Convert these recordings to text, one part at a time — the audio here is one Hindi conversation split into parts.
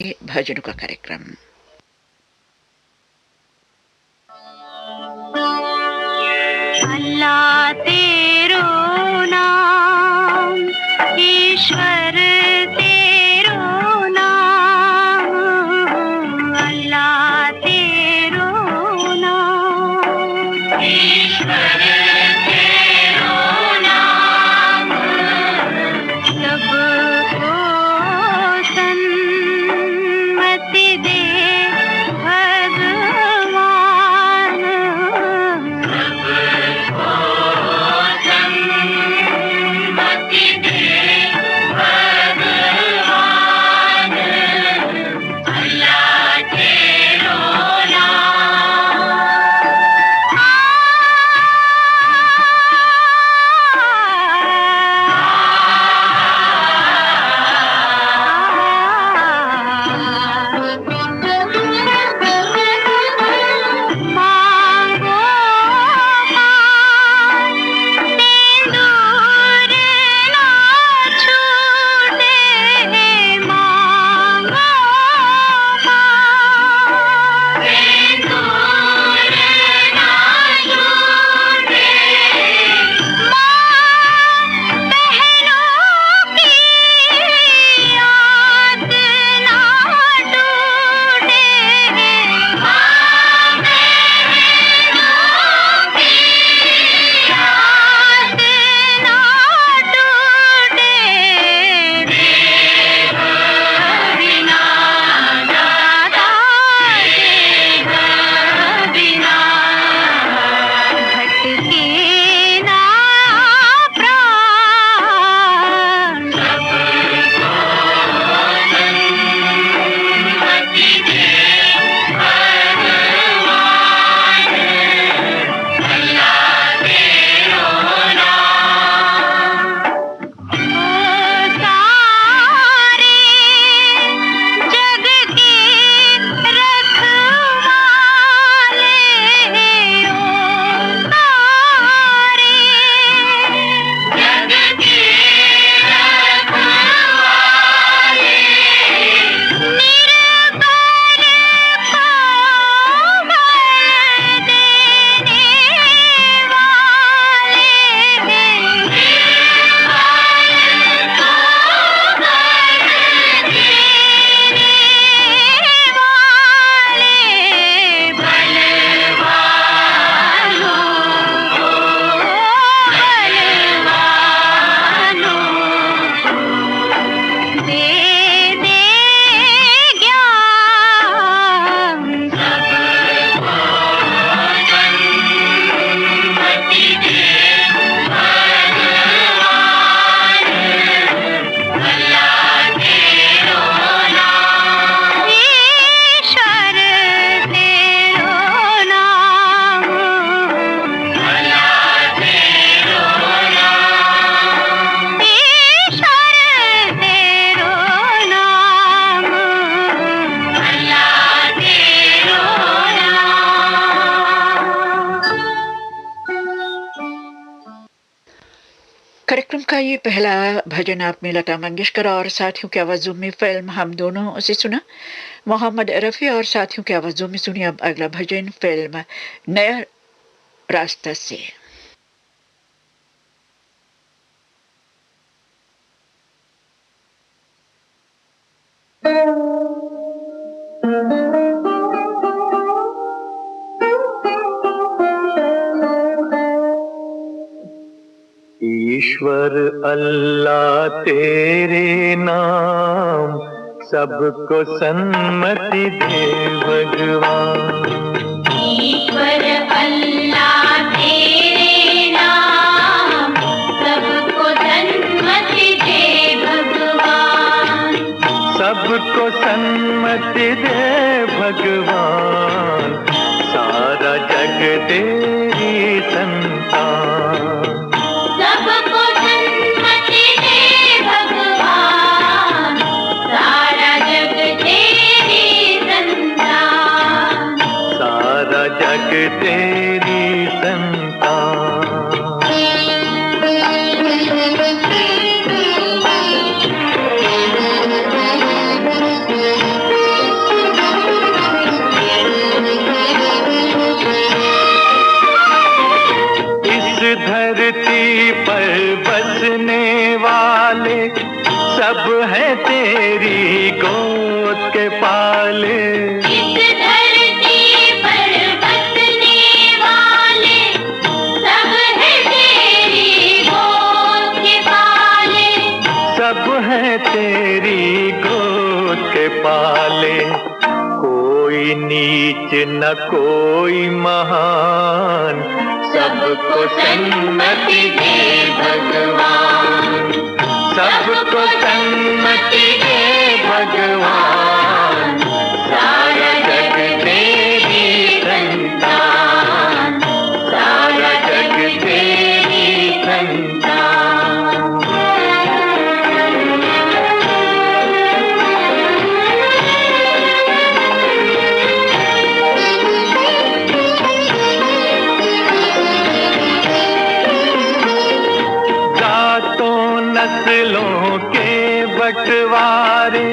भजनों का कार्यक्रम। अल्लाह तेरो नाम, ईश्वर तेरो नाम, अल्लाह तेरो नाम, ईश्वर तेरो नाम, सबको सन्मति दे भगवान, सन्मति दे भगवान, अल्लाह तेरो मांगो सिंदूर ना छूटे, मांगो सिंदूर ना छूटे, बहनों की याद ना टूटे, बहनों की याद ना टूटे, बिना दाता बिना भटके ना प्राण, सबको सन्मति दे भगवान, अल्लाह तेरो नाम, ओ सारे जग के रखवाले, ओ सारे जग के रखवाले, निर्बल को बल देने वाले, निर्बल को बल देने वाले, बलवानों दे दे ज्ञान, सबको सन्मति दे भगवान, अल्लाह तेरो नाम, ईश्वर तेरो नाम, अल्लाह तेरो नाम, ईश्वर तेरो नाम, अल्लाह तेरो नाम। कार्यक्रम का ये पहला भजन आपने लता मंगेशकर और साथियों की आवाजों में फिल्म हम दोनों से सुना। मोहम्मद रफी और साथियों की आवाजों में सुनी। अब अगला भजन फिल्म नया रास्ता से। ईश्वर अल्लाह तेरे नाम, सबको सन्मति दे भगवान, ईश्वर अल्लाह तेरे नाम, सबको सन्मति दे भगवान, सबको सन्मति दे भगवान, सारा जग तेरी संतान, सबको सन्मति दे भगवान, सारा जग तेरी संतान, सारा जग तेरी संतान। सब है तेरी गोद के पाले। इस धरती पर बसने वाले सब है तेरी गोद के पाले। सब है तेरी गोद के पाले। कोई नीच न कोई महान, सबको सन्मति दे भगवान। सबको सन्मति दे भगवान। सारा जग तेरी संतान, सारा जग तेरी संतान। नस्लों के बंटवारे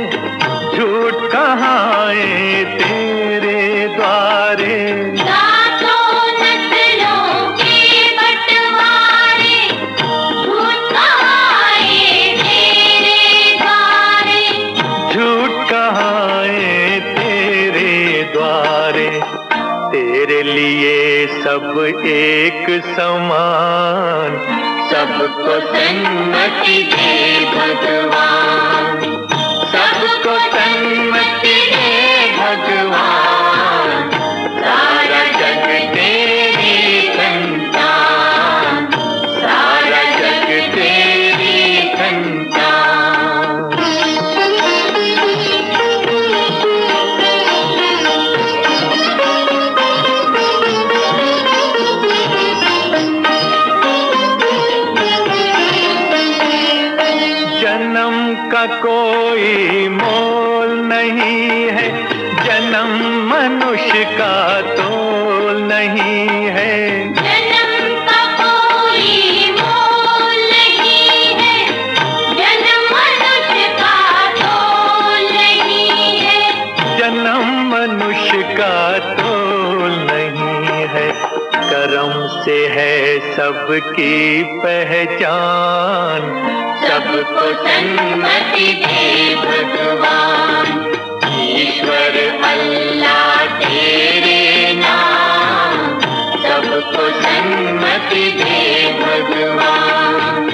झूठ कहाए तेरे द्वारे। जातों नस्लों के बंटवारे झूठ कहाए तेरे द्वारे। झूठ कहाए तेरे द्वारे। तेरे लिए सब एक समान, सबको सन्मति दे भगवान। सबको सन्मति दे भगवान। सारा जग तेरी संतान, सारा जग तेरी संतान। जन्म का कोई मोल नहीं है, जन्म मनुष्य का तोल नहीं है। जन्म का कोई मोल नहीं है, जन्म मनुष्य का तोल नहीं है। जन्म मनुष्य का तोल नहीं है। कर्म से है सबकी पहचान, सबको सन्मति दे भगवान। ईश्वर अल्लाह तेरे नाम, सबको सन्मति दे भगवान।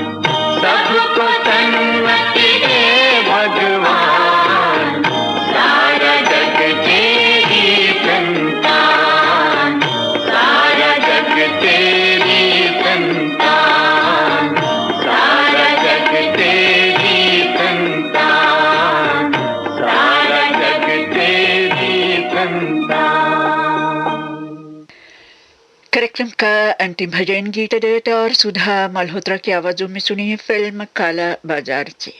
सबको सन्मति दे भगवान। सारा जग तेरी संतान, सारा जग तेरी संतान, सारा जग तेरी संतान, सारा जग तेरी संतान। कार्यक्रम का अंतिम भजन गीत दत्त और सुधा मल्होत्रा की आवाजों में सुनिए फिल्म काला बाजार से।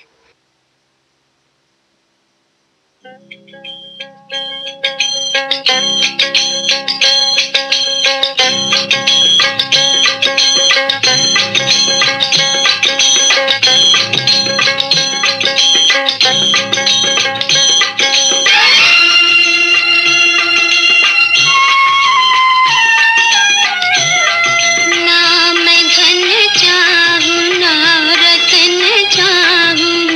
ना मैं धन चाहूं ना रतन चाहूं,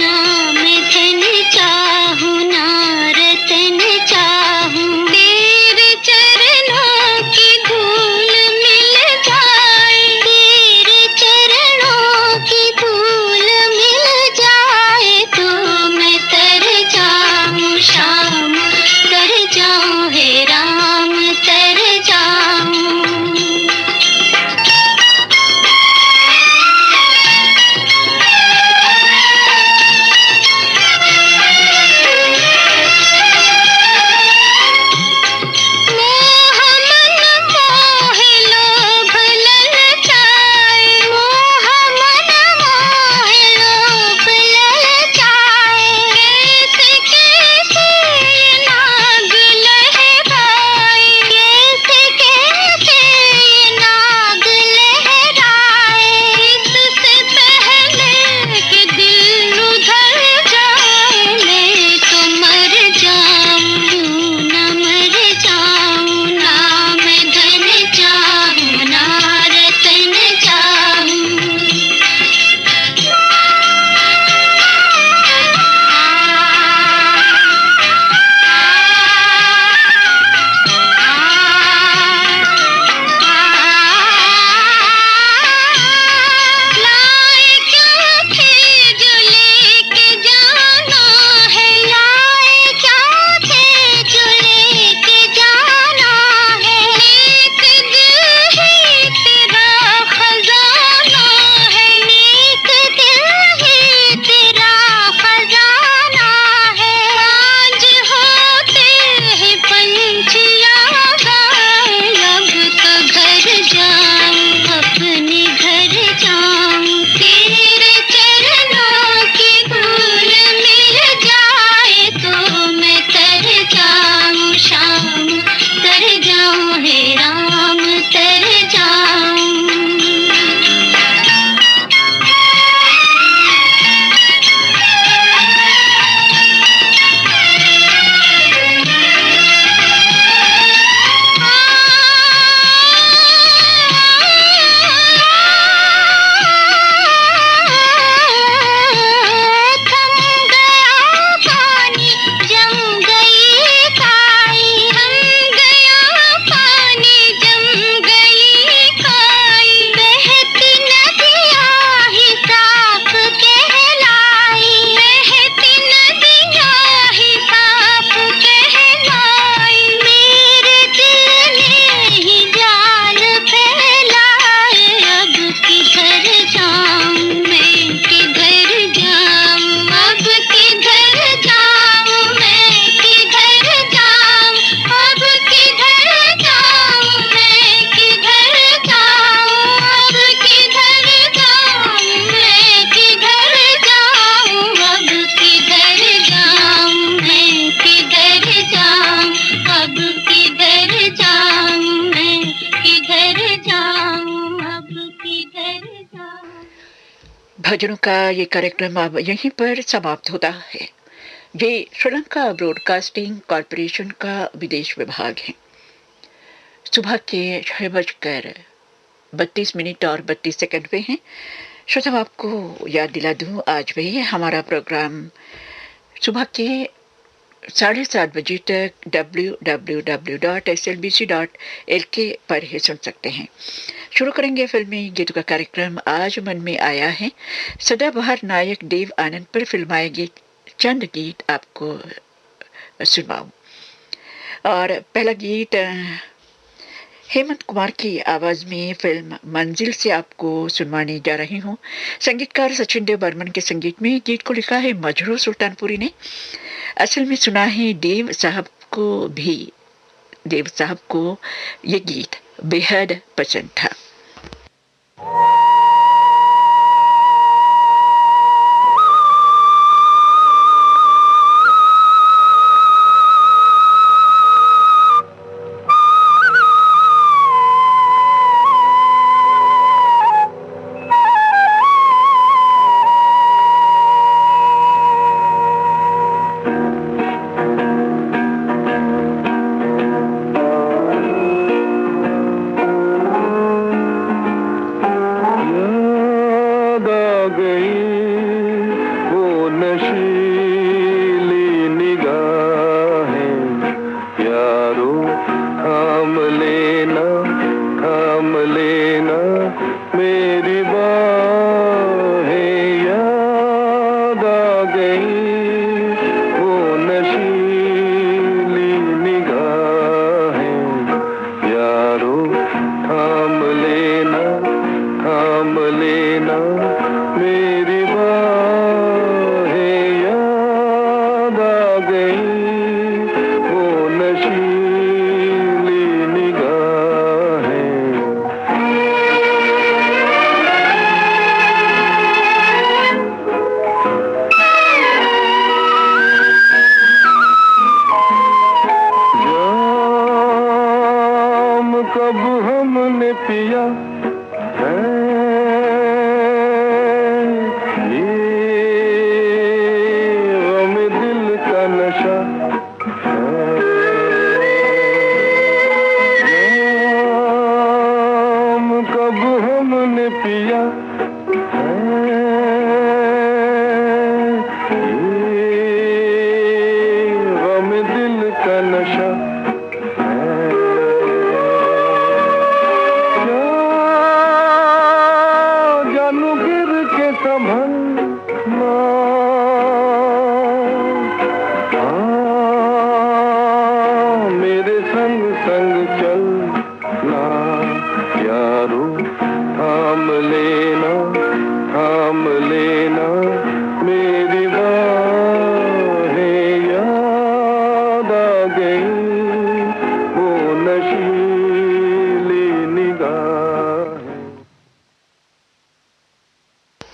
भजनों का ये कार्यक्रम अब यहीं पर समाप्त होता है। ये श्रीलंका ब्रॉडकास्टिंग कॉरपोरेशन का विदेश विभाग है। सुबह के 6:32 और 32 सेकंड पे हैं। श्रोता, आपको याद दिला दूं, आज भी हमारा प्रोग्राम सुबह के 7:30 तक www.slbc.lk पर ही सुन सकते हैं। शुरू करेंगे फिल्मी गीतों का कार्यक्रम। आज मन में आया है सदाबहार नायक देव आनंद पर फिल्माए गए चंद गीत आपको सुनाऊं। और पहला गीत हेमंत कुमार की आवाज में फिल्म मंजिल से आपको सुनवाने जा रही हूँ। संगीतकार सचिन देव बर्मन के संगीत में गीत को लिखा है मजरू सुल्तानपुरी ने। असल में सुना है देव साहब को ये गीत बेहद पसंद था।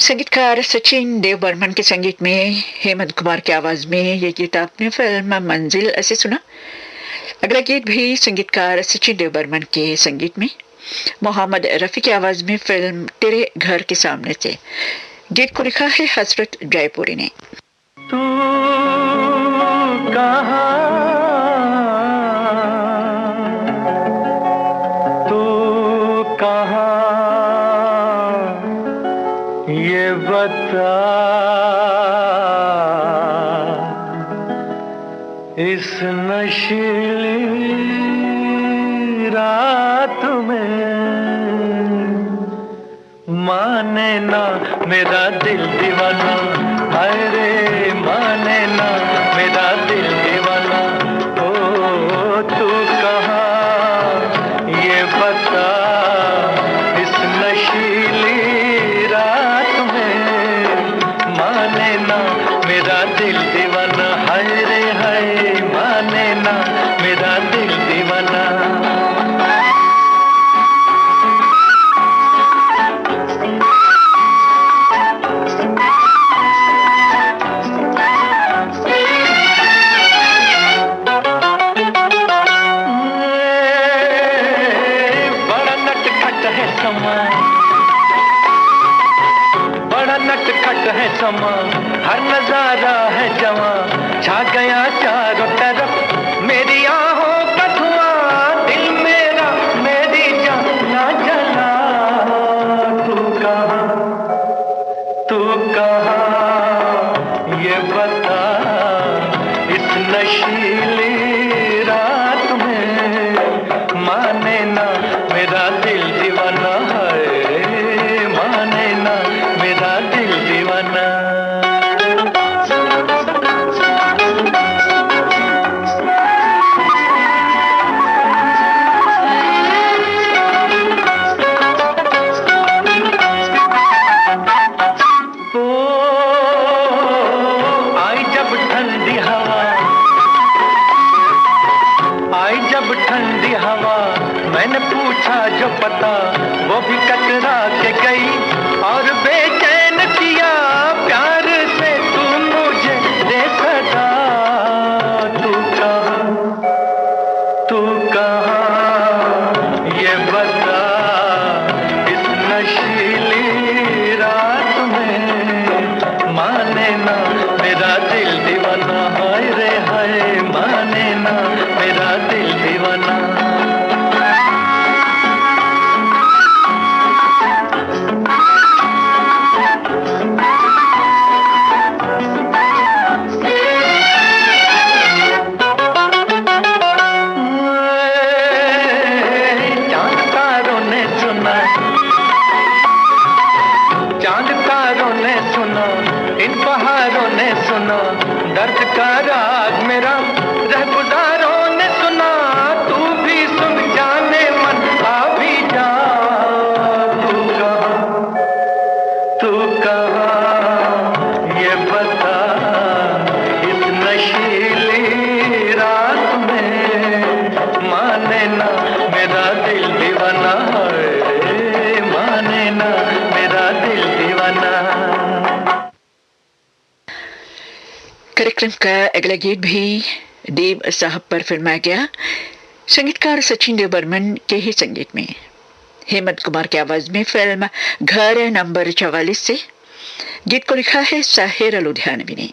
संगीतकार सचिन देव बर्मन के संगीत में हेमंत कुमार की आवाज में ये गीत आपने फिल्म मंजिल ऐसे सुना। अगला गीत भी संगीतकार सचिन देव बर्मन के संगीत में मोहम्मद रफी की आवाज में फिल्म तेरे घर के सामने से। गीत को लिखा है हसरत जयपुरी ने। तू कहाँ ये बता, इस नशीली रात में माने ना मेरा दिल दीवाना, हाय रे माने ना मेरा दिल दीवाना। ओ तू कहाँ ये बता, इस नशीली रात में माने ना मेरा दिल दीवाना, हाय रे हाय माने ना मेरा दिल दीवाना। था जो पता वो भी कतरा के गई और बेचैन किया प्यार से तू मुझे दे सदा। तू कहाँ ये बता इस नशीली रात में माने ना मेरा दिल दीवाना हाय रे हाय माने ना मेरा दिल दीवाना। इन पहाड़ों ने सुना दर्द का राग मेरा रहबुदारों ने सुना तू भी सुन जाने मन आ भी जा। तू कहाँ ये बता इस नशीली रात में माने ना मेरा दिल दीवाना है माने ना मेरा दिल दीवाना। कार्यक्रम का अगला गीत भी देव साहब पर फिल्माया गया, संगीतकार सचिन देव बर्मन के ही संगीत में, हेमंत कुमार की आवाज में फिल्म घर नंबर 44 से। गीत को लिखा है साहिर लुधियानवी ने।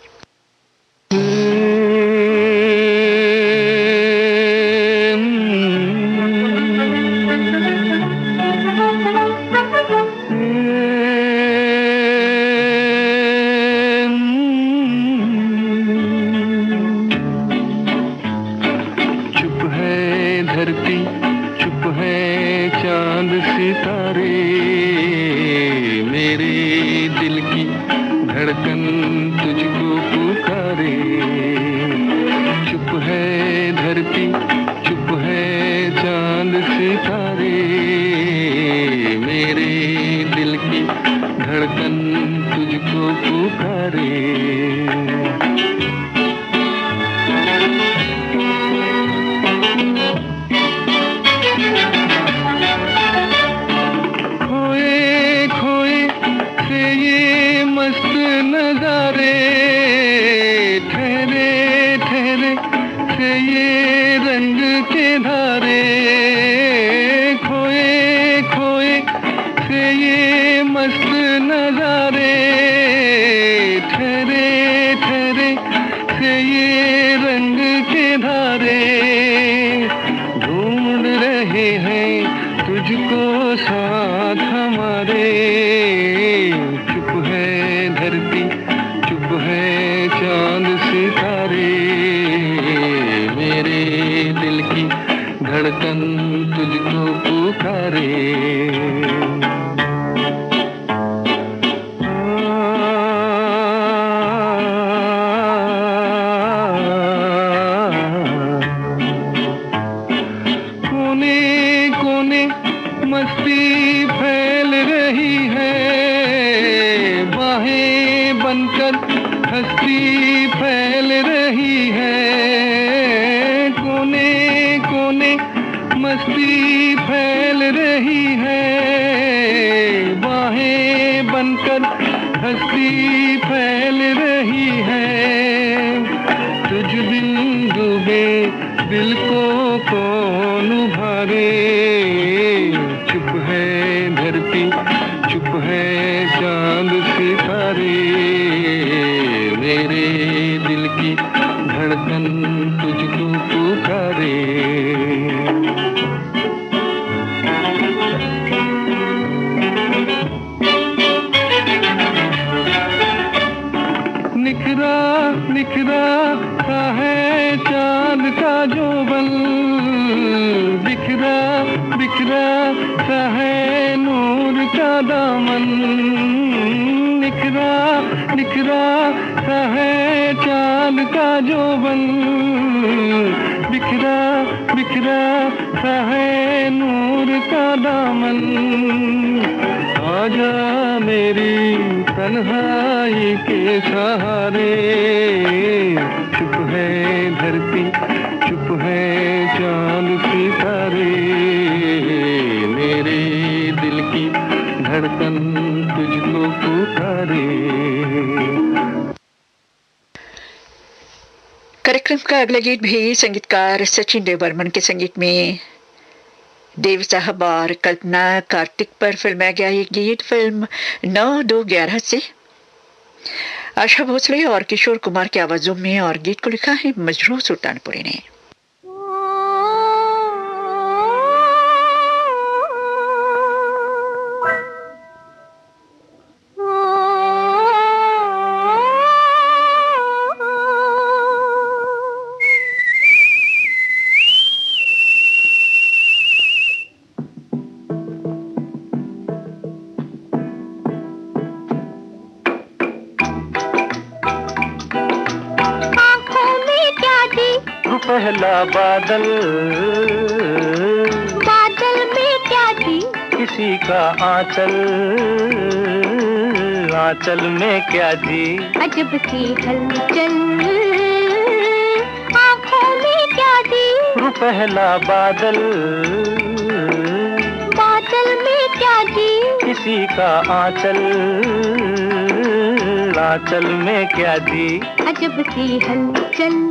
का अगला गीत भी संगीतकार सचिन देव बर्मन के संगीत में देव साहब और कल्पना कार्तिक पर फिल्माया गया ये गीत फिल्म 9-2-11 से आशा भोसले और किशोर कुमार की आवाजों में, और गीत को लिखा है मजरूह सुल्तानपुरी ने। पहला बादल, बादल में क्या थी किसी का आंचल, आंचल में क्या जी अजब सी हलचल, आँखों में क्या थी पहला बादल, बादल में क्या थी किसी का आंचल, आंचल में क्या जी अजब सी हलचल।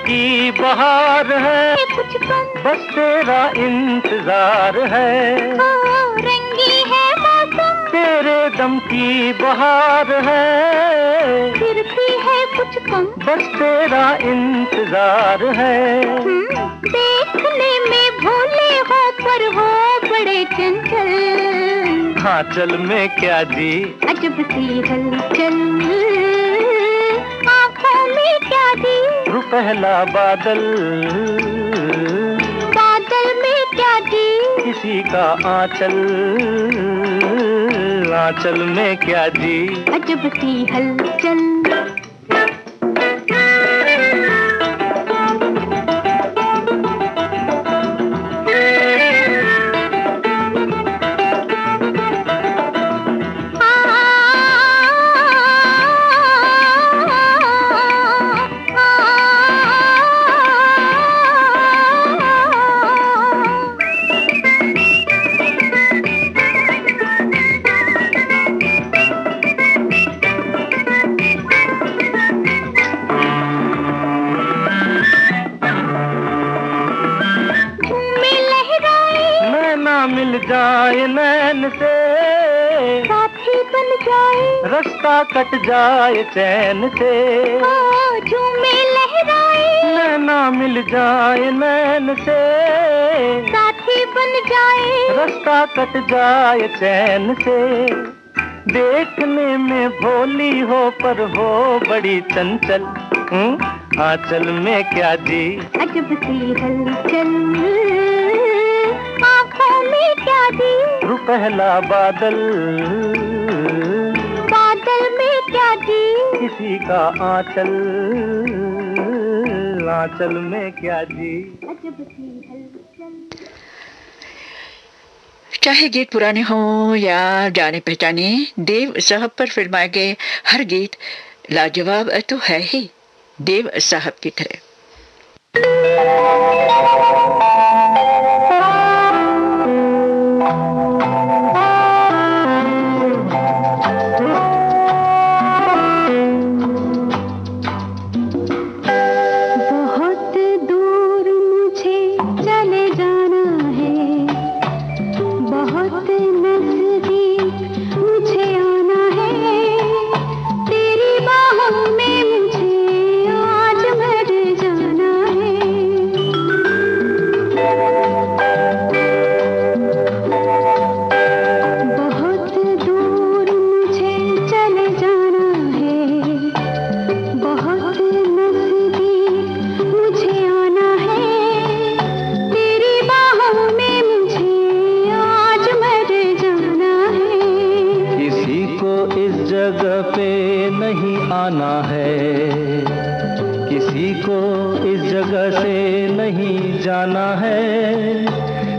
की बहार है कुछ कम बस तेरा इंतजार है, रंगी है मौसम तेरे दम की बहार है, फिर भी है कुछ कम बस तेरा इंतजार है। देखने में भोले हो पर हो बड़े चंचल, हाँ चल में क्या जी अजब सी हलचल, आँखों में क्या दी पहला बादल, बादल में क्या दी किसी का आंचल, आंचल में क्या जी अजब सी हलचल। मिल जाए नैन से साथी बन जाए, रास्ता कट जाए चैन से, झूमे लहराए नैना मिल जाए नैन से साथी बन जाए, रास्ता कट जाए चैन से। देखने में भोली हो पर हो बड़ी चंचल, आंचल में क्या जी अजब सी हलचल, आँखों में क्या दी पहला बादल, बादल में क्या दी किसी का आंचल, आंचल में क्या जी अजब सी हलचल। चाहे गीत पुराने हों या जाने पहचाने, देव साहब पर फिल्माए गए हर गीत लाजवाब तो है ही देव साहब की तरह।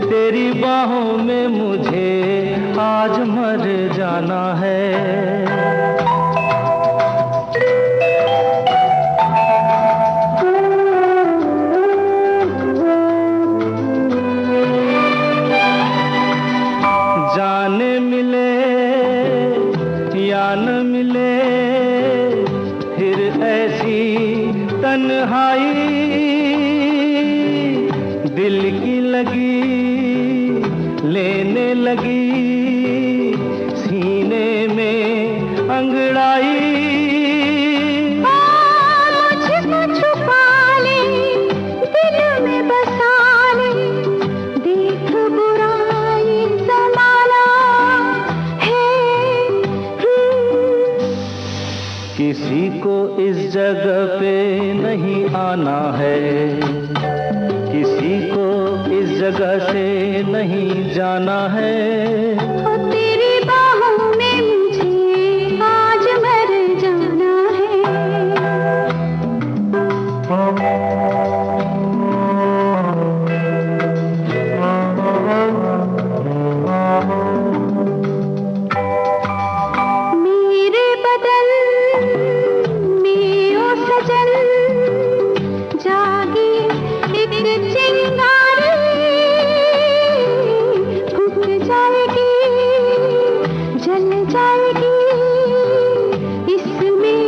तेरी बाहों में मुझे आज मर जाना है। जाने मिले या न मिले फिर ऐसी तन्हाई, दिल की लगी लेने लगी सीने में अंगड़ाई। मुझको छुपा ले, दिल में बसा ले, देख बुराई जमाना है। किसी को इस जगह पे नहीं आना है, किसी को इस जगह से नहीं जाना है। तेरी बाहों में मुझे आज मर जाना है। मेरे बदन में ओ सजन जागी एक चिंगारी, फूट जाएगी जल जाएगी इसमें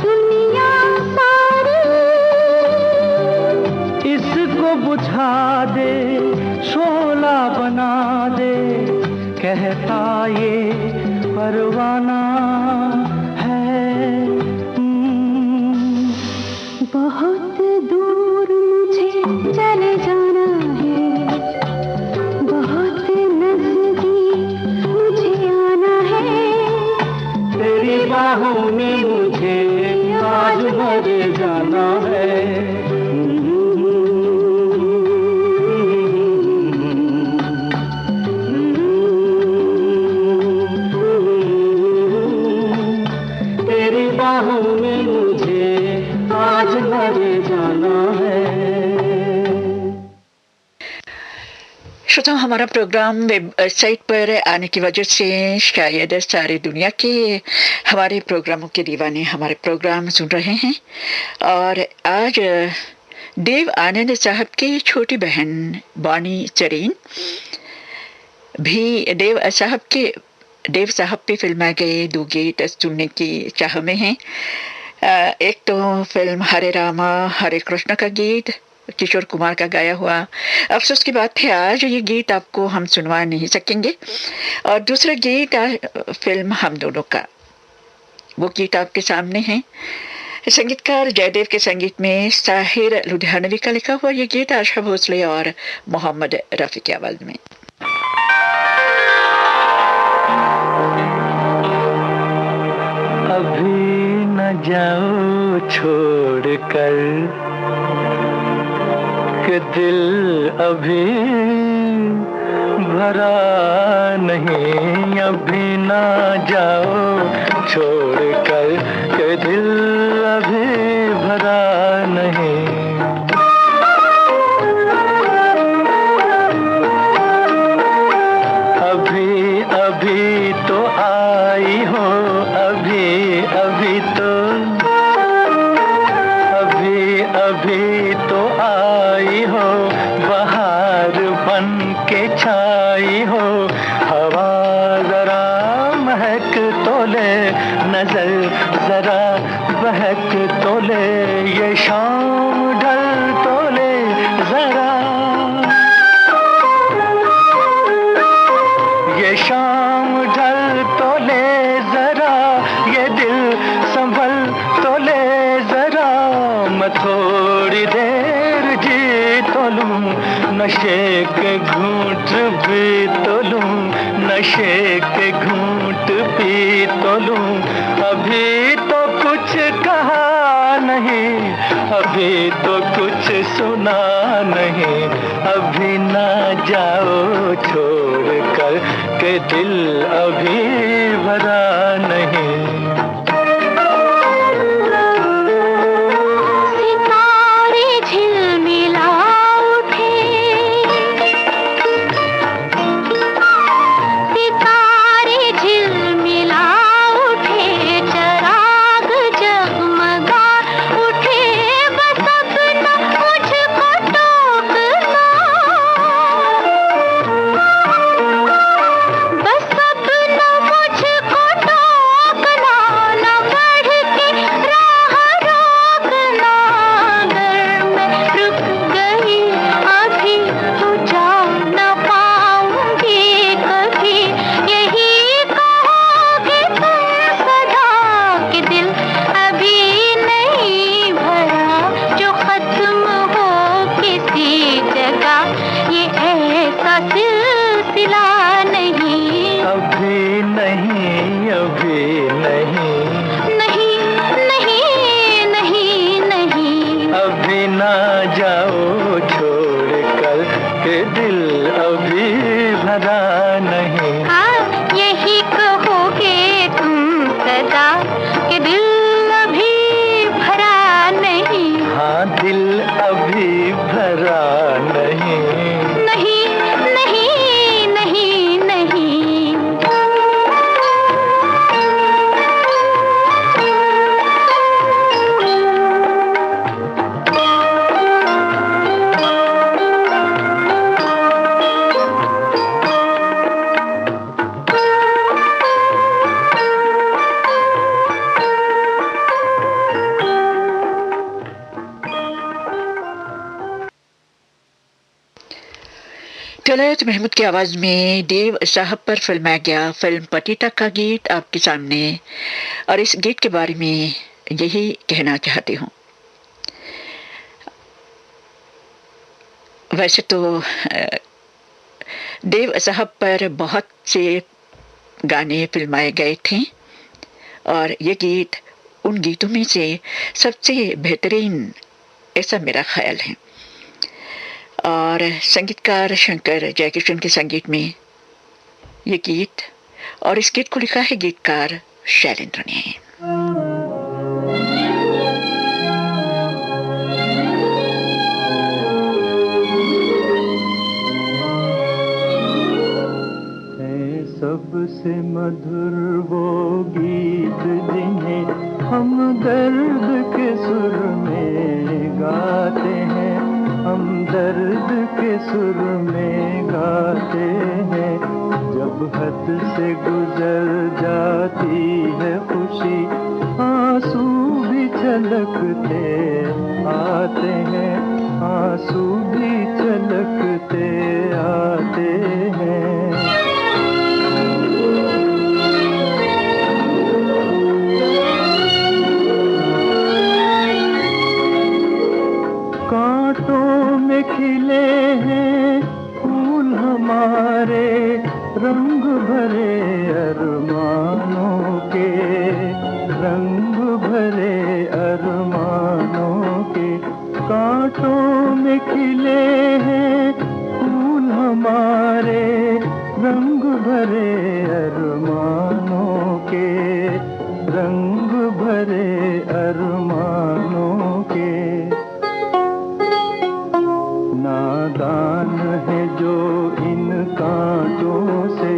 दुनिया सारी। इसको बुझा दे शोला बना दे, कहता ये परवाना है। बहुत दूर मुझे चले जाना है, बहुत नजदीक मुझे आना है। तेरी बाहों में मुझे आज मर जाना है। तेरी बाहों में मुझे आज मर जाना है। श्रोताओं, हमारा प्रोग्राम वेबसाइट पर आने की वजह से शायद सारी दुनिया के हमारे प्रोग्रामों के दीवाने हमारे प्रोग्राम सुन रहे हैं। और आज देव आनंद साहब की छोटी बहन बानी चरीन भी देव साहब पे फिल्माए गए दो गीत सुनने की चाह में हैं। एक तो फिल्म हरे रामा हरे कृष्ण का गीत किशोर कुमार का गाया हुआ। अफसोस की बात है आज ये गीत आपको हम सुनवा नहीं सकेंगे। और दूसरा गीत फिल्म हम दोनों का, वो गीत आपके सामने है। संगीतकार जयदेव के संगीत में साहिर लुधियानवी का लिखा हुआ ये गीत आशा भोसले और मोहम्मद रफी की आवाज में। अभी न जाओ छोड़ कर कि दिल अभी भरा नहीं। अभी न जाओ छोड़ कर कि दिल अभी भरा नहीं। अभी अभी तो आई हो, अभी अभी तो, अभी अभी तो आई हो, बहार बन के छाई हो। हवा जरा महक तो ले, नजर जरा बहक तो ले, ये शाम ढल तो ले जरा, ये शाम ढल तो ले जरा, ये दिल संभल तो ले जरा। मैं थोड़ी देर जी तो लूं, नशे के घूंट भी तो लूं, नशे के घूंट पी तो लूं। अभी तो कुछ कहा नहीं, अभी तो कुछ सुना नहीं। अभी ना जाओ छोड़ कर के दिल अभी भरा नहीं। सितारे झिलमिला उठे, सिलसिला नहीं, अभी नहीं, अभी नहीं, नहीं नहीं नहीं नहीं, अभी ना जाओ छोड़ कर के दिल अभी भरा नहीं। हाँ यही कहोगे तुम सदा कि दिल अभी भरा नहीं, हाँ दिल अभी भरा नहीं, नहीं नहीं नहीं नहीं। तलत महमूद की आवाज में देव साहब पर फिल्माया गया फिल्म पतिता का गीत आपके सामने। और इस गीत के बारे में यही कहना चाहती हूँ। वैसे तो देव साहब पर बहुत से गाने फिल्माए गए थे और ये गीत उन गीतों में से सबसे बेहतरीन, ऐसा मेरा ख्याल है। और संगीतकार शंकर जयकिशन के संगीत में ये गीत, और इस गीत को लिखा है गीतकार शैलेंद्र ने। सबसे मधुर वो गीत जिन्हें हम दर्द के सुर में गाते हैं, हम दर्द के सुर में गाते हैं। जब हद से गुजर जाती है खुशी, आंसू भी छलकते आते हैं, आंसू भी छलकते आते हैं। कांटों में खिले हैं फूल हमारे, रंग भरे अरमानों के, रंग भरे अरमानों के। कांटों में खिले हैं फूल हमारे, रंग भरे अरमानों के, रंग भरे अरमानों के। नादान है जो इन कांटों से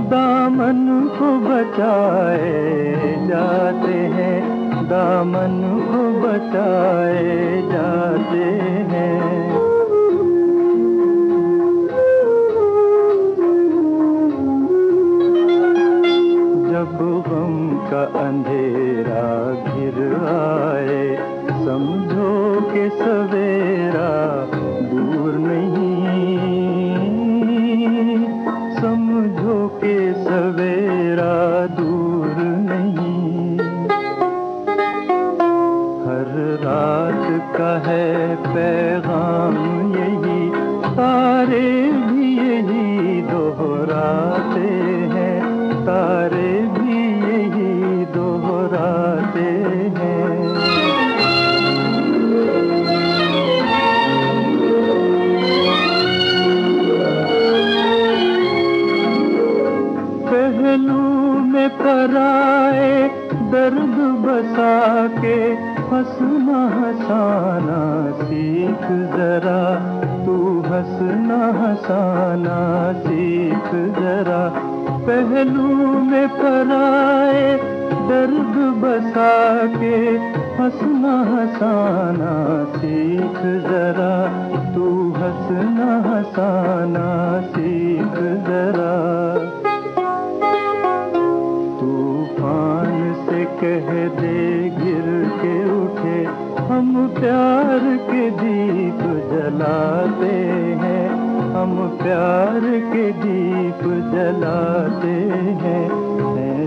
दामन को बचाए जाते हैं, दामन को बचाए जाते हैं। जब गम का अंधेरा घिर आए, समझो कि सवेरा दूर नहीं, समझो कि सवेरा दूर नहीं। हर रात का है पैगाम यही, तारे भी यही दोहराते हैं, तारे भी यही दोहराते हैं। पहलू में पराए दर्द बसा के, हंसना हंसाना सीख जरा, तू हंसना हंसाना सीख जरा। पहलू में पराए दर्द बसा के, हंसना हंसाना सीख जरा, तू हंसना हंसाना सीख जरा। तूफान से कह दे गिर के उठे, हम प्यार के दीप जलाते हैं, हम प्यार के दीप जलाते हैं।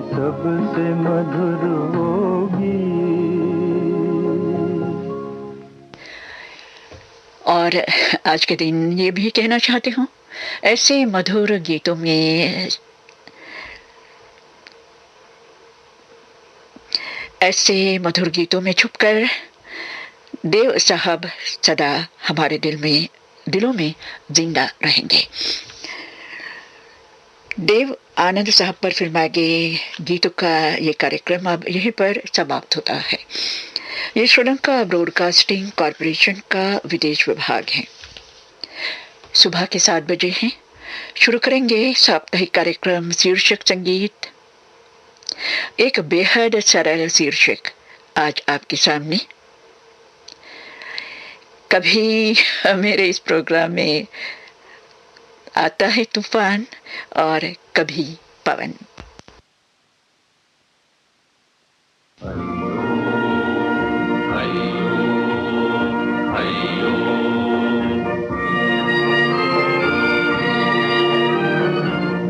सबसे मधुर होगी। और आज के दिन ये भी कहना चाहती हूँ ऐसे मधुर गीतों में छुपकर देव साहब सदा हमारे दिलों में जिंदा रहेंगे। देव आनंद साहब पर फिल्माए गए गीतों का ये कार्यक्रम अब यहीं पर समाप्त होता है। ये श्रीलंका ब्रॉडकास्टिंग कॉरपोरेशन का विदेश विभाग है। सुबह के 7 बजे हैं। शुरू करेंगे साप्ताहिक कार्यक्रम शीर्षक संगीत। एक बेहद सरल शीर्षक आज आपके सामने। कभी मेरे इस प्रोग्राम में आता है तूफान और कभी पवन।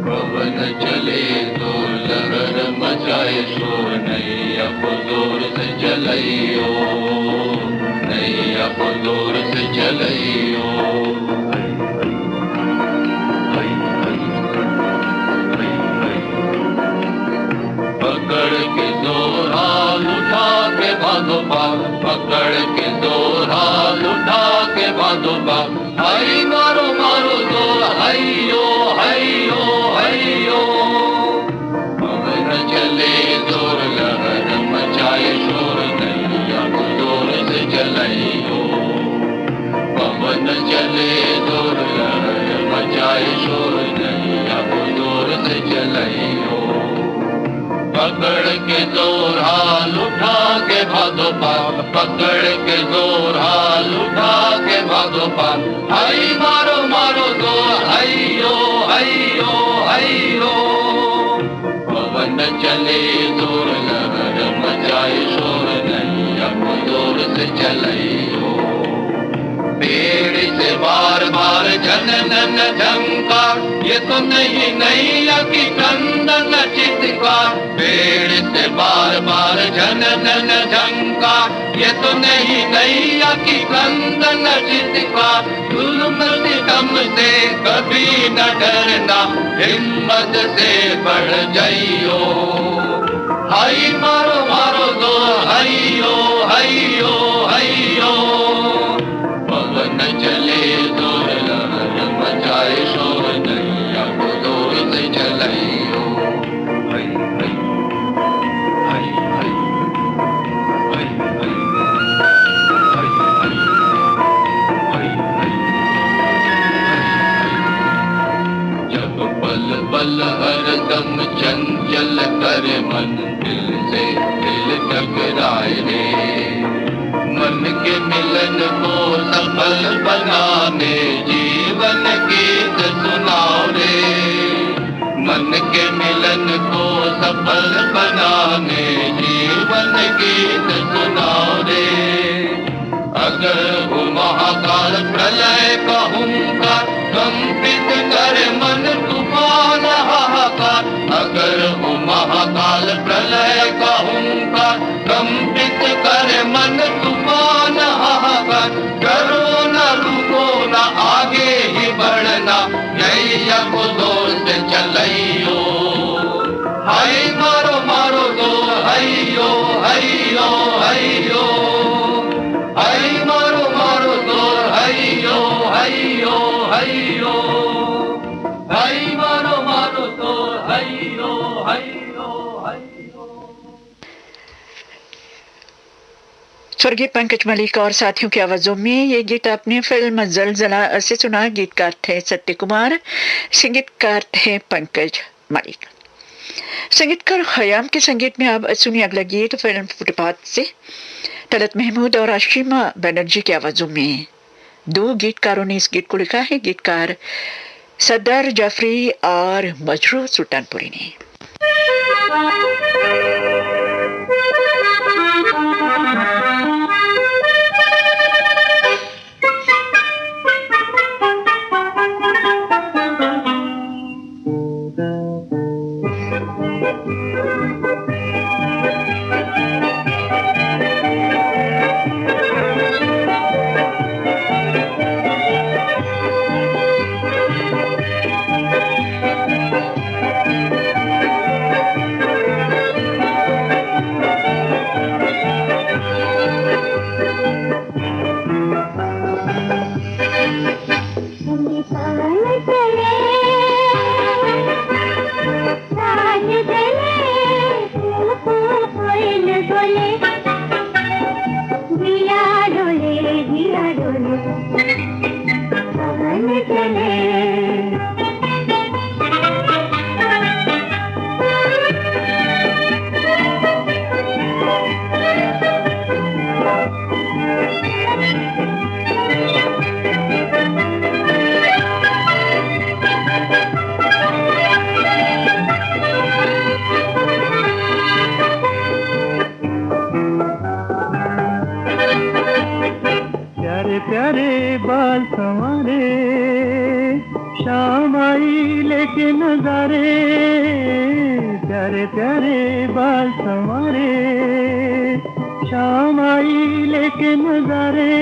पवन चले तो लहर मचाए शोर, नैया को जोर से चलाइयो, नैया को जोर से चलाइयो। पकड़ के जोर हाल उठा के बांधो पार, पकड़ के जोर हाल उठा के बांधो पार। हाय मारो मारो जोर, हाइयो हाइयो हाइयो। पवन चले जोर लहर मचाए शोर, नैया को जोर से चलाइयो। पवन चले जोर लहर मचाए शोर, नैया को जोर से चलाइयो। पकड़ के जोर हाल उठा के भादो पार, पकड़ के जोर हाल उठा के भादो पार। हाय मारो मारो जोर, हाइयो हाइयो हाइयो। पवन चले जोर लहर मचाए शोर, नैया को जोर से चलाइयो। पेड़ से बार बार झनन झंकार, ये तो नहीं नैया की क्रंदन चित्कार। पेड़ से बार बार झनन झंकार, ये तो नहीं नैया की क्रंदन चित्कार। जुल्म सितम से कभी न डरना, हिम्मत से बढ़ जाइयो। हाय मारो मारो दो, हाइयो हाइयो हाइयो। पवन चले जोर लहर मचाए शोर, नैया को जोर से चलाइयो। हाय हाय हाय हाय हाय हाय हाय हाय हाय। जब पल पल हरदम चंचल करे मन, दिल से दिल टकराए रे। मन के मिलन को सफल बनाने जीवन गीत सुनाओ रे। मन के मिलन को सफल बनाने जीवन गीत सुनाओ रे। अगर वो महाकाल प्रलय का हुंकार, कंपित करे मन तूफान हाहाकार। अगर वो महाकाल प्रलय का हुंकार, कंपित करे मन तूफान हाहाकार। डरो न रुको न आगे ही बढ़ना, नैया को जोर से चलाइयो। हाय मारो मारो दो, हाइयो हाइयो हाइयो। हाय मारो मारो दो, हाइयो हाइयो हाइयो। हाय मारो मारो दो, हाइयो हाइयो हाइयो। स्वर्गीय पंकज मलिक और साथियों की आवाजों में ये गीत आपने फिल्म जलजला से सुना। गीतकार थे सत्य कुमार, संगीतकार थे पंकज मलिक। संगीतकार खयाम के संगीत में अब सुनिए अगला गीत फिल्म फुटपाथ से। तलत महमूद और आशिमा बनर्जी की आवाजों में 2 गीतकारों ने इस गीत को लिखा है। गीतकार सरदार जाफरी और मजरू सुल्तानपुरी ने। शाम आई लेके नजारे प्यारे प्यारे बाल संवारे शाम आई लेके नजारे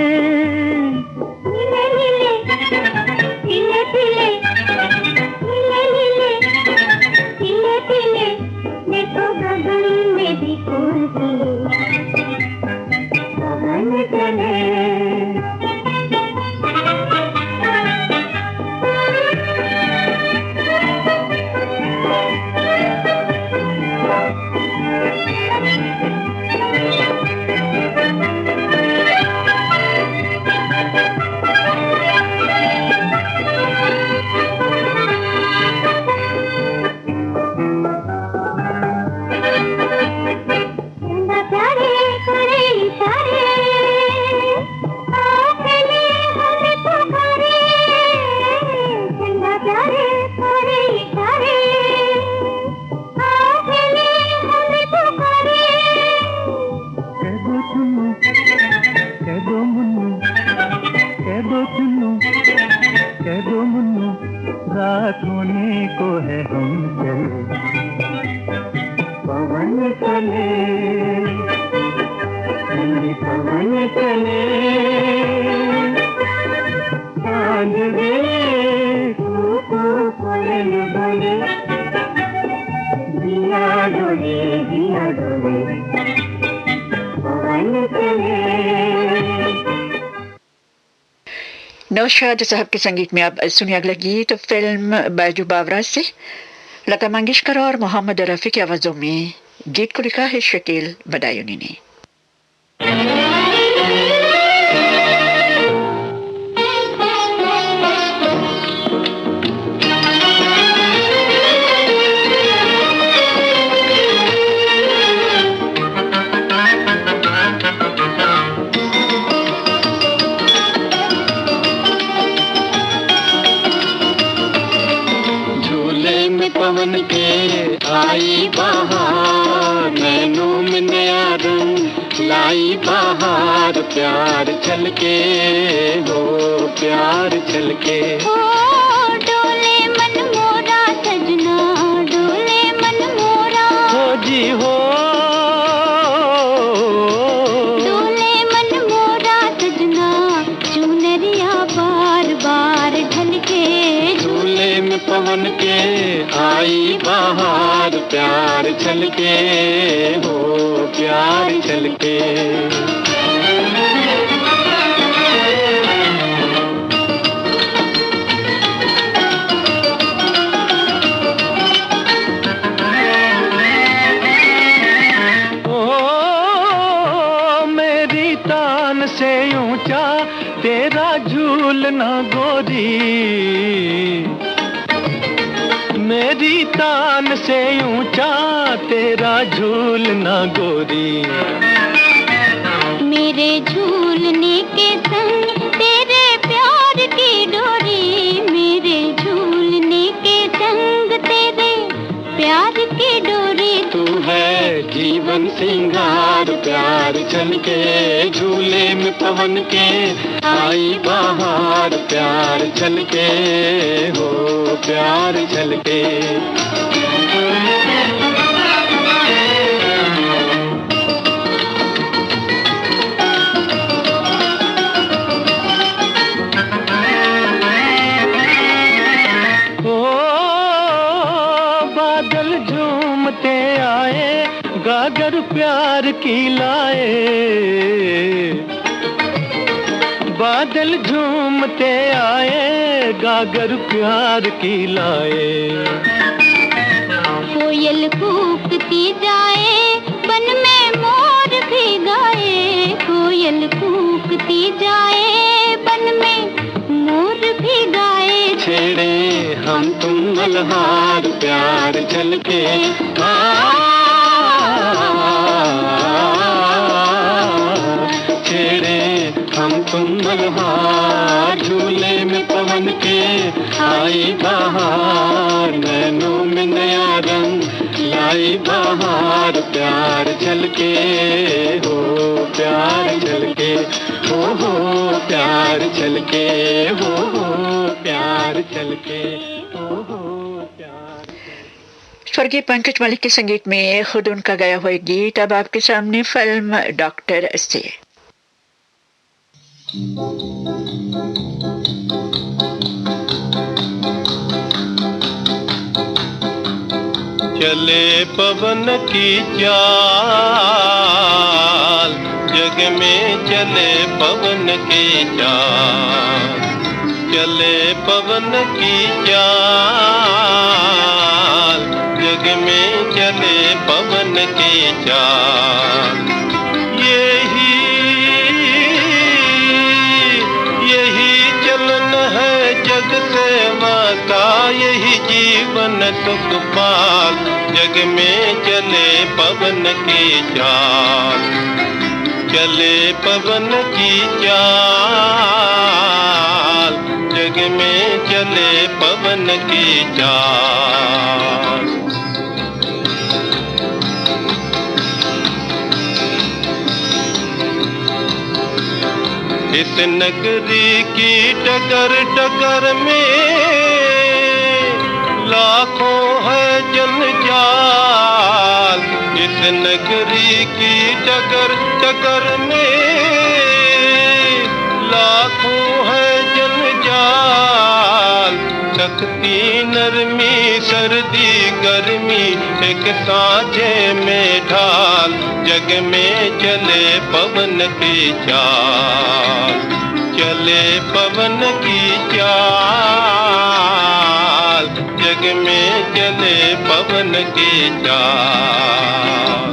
देखो गगन में भी फूल पवन चले रात होने को है हम चले पवन चले पवन चले सांझ वे कोयल बोले दिया डोले पवन चले। नौशाद साहब के संगीत में अब सुनिए अगला गीत फिल्म बाजू बावरा से लता मंगेशकर और मोहम्मद रफी की आवाजों में। गीत को लिखा है शकील बदायूनी ने। पवन के आई बहार नैनों में नया रंग लाई बहार प्यार छलके हो प्यार छलके ओ डोले मन मोरा सजना डोले मन मोरा हो जी हो डोले मन मोरा सजना चुनरिया बार बार ढलके झूले में पवन के आई बहार प्यार छलके हो प्यार छलके ओ मेरी तान से ऊंचा तेरा झूलना गोरी मेरी तान से ऊंचा तेरा झूलना गोरी मेरे झूलने के संग तेरे प्यार की डोरी मेरे झूलने के संग तेरे प्यार की डोरी तू है जीवन सिंगार प्यार छलके झूले में पवन के आई बहार प्यार छलके हो प्यार छलके गागर प्यार की लाए बादल झूमते आए गागर प्यार की लाए कोयल कूकती जाए बन में मोर भी गाए कोयल कूकती जाए बन में मोर भी गाए छेड़े हम तुम मल्हार प्यार झलके छेड़े हम तुम मल्हार झूले में पवन के आई बहार नैनों में नया रंग लाई बहार प्यार झलके हो प्यार झलके हो प्यार छलके, हो प्यार छलके, हो प्यार। स्वर्गीय पंकज मलिक के संगीत में खुद उनका गाया हुआ गीत अब आपके सामने फिल्म डॉक्टर से। चले पवन की चाल, जग में चले पवन की चाल, चले पवन की चाल, जग में चले पवन की चाल। यही चलन है जग सेवा का, यही जीवन सुख पाल, जग में चले पवन की चाल, चले पवन की चाल, जग में चले पवन की चाल। इस नगरी की डगर डगर में लाखों है जंजाल, इस नगरी की डगर डगर में लाखों है जंजाल। सख्ती नरमी सर्दी गर्मी एक सांझे में ढाल, जग में चले पवन की चाल, चले पवन की चाल, जग में चले पवन की चाल।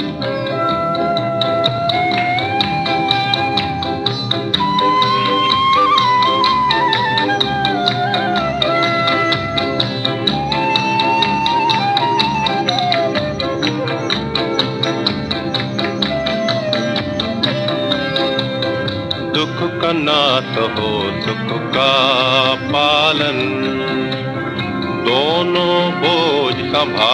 दुख का नाथ हो सुख का पालन, दोनों बोझ संभाल।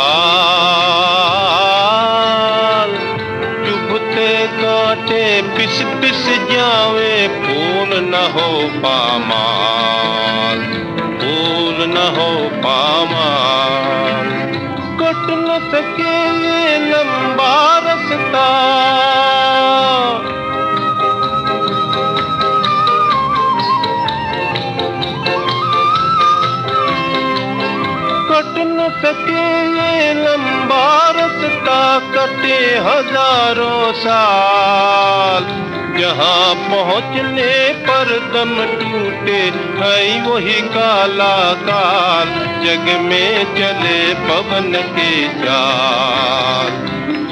चुभते कांटे पिस पिस जावे, फूल न हो पामाल, फूल न हो पामाल। कट न सके ये लंबा रास्ता, सके ये लंबा रास्ता, कटे हजारों साल। जहाँ पहुँचने पर दम टूटे है वही काला काल, जग में चले पवन की चाल,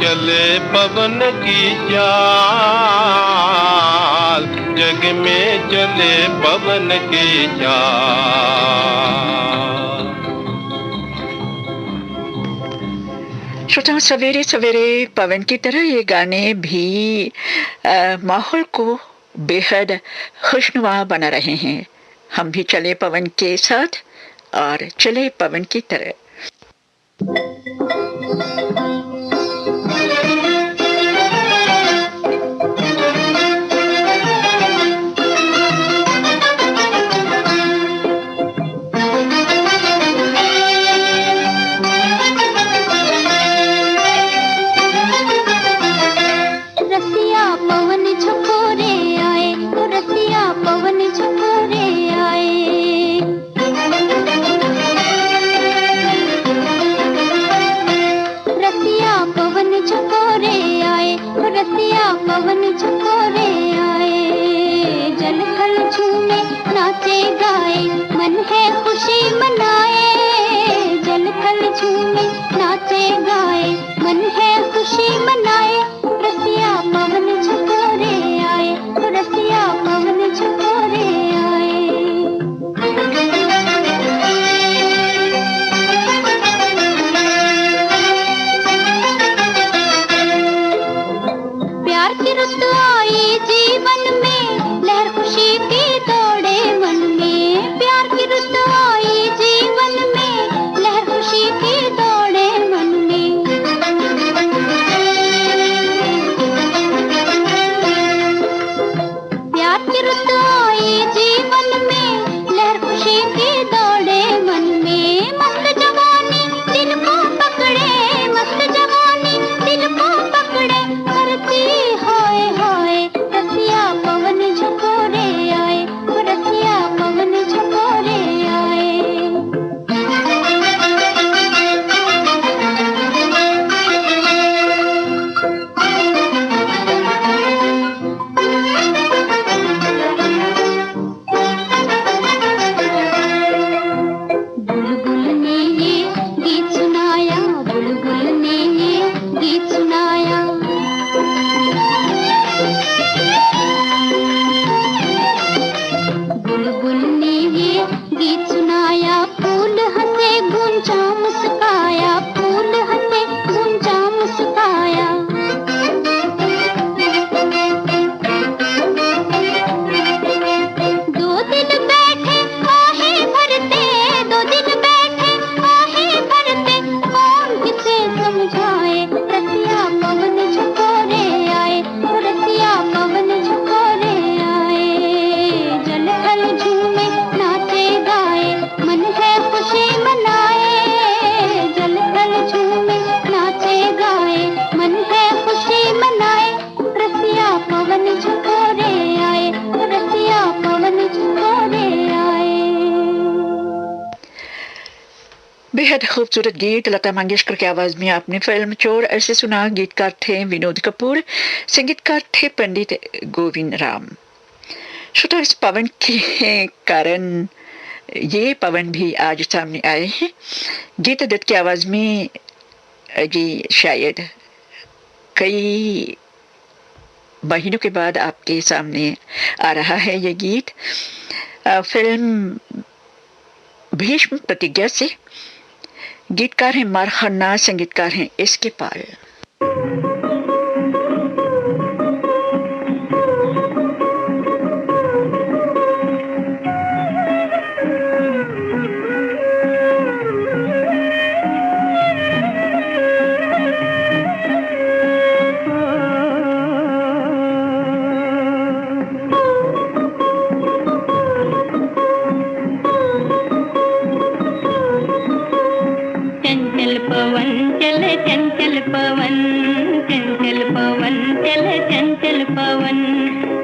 चले पवन की चाल, जग में चले पवन की चाल। श्रोताओं, सवेरे सवेरे पवन की तरह ये गाने भी माहौल को बेहद खुशनुमा बना रहे हैं। हम भी चले पवन के साथ और चले पवन की तरह। रसिया बेहद खूबसूरत गीत लता मंगेशकर की आवाज में आपने फिल्म चोर ऐसे सुना। गीतकार थे विनोद कपूर, संगीतकार थे पंडित गोविंद राम। श्रोता, इस पवन के कारण ये पवन भी आज सामने आए हैं। गीता दत्त की आवाज में जी शायद कई महीनों के बाद आपके सामने आ रहा है ये गीत। फिल्म भीष्म प्रतिज्ञा से। गीतकार हैं मार खन्ना, संगीतकार हैं एसके पाल।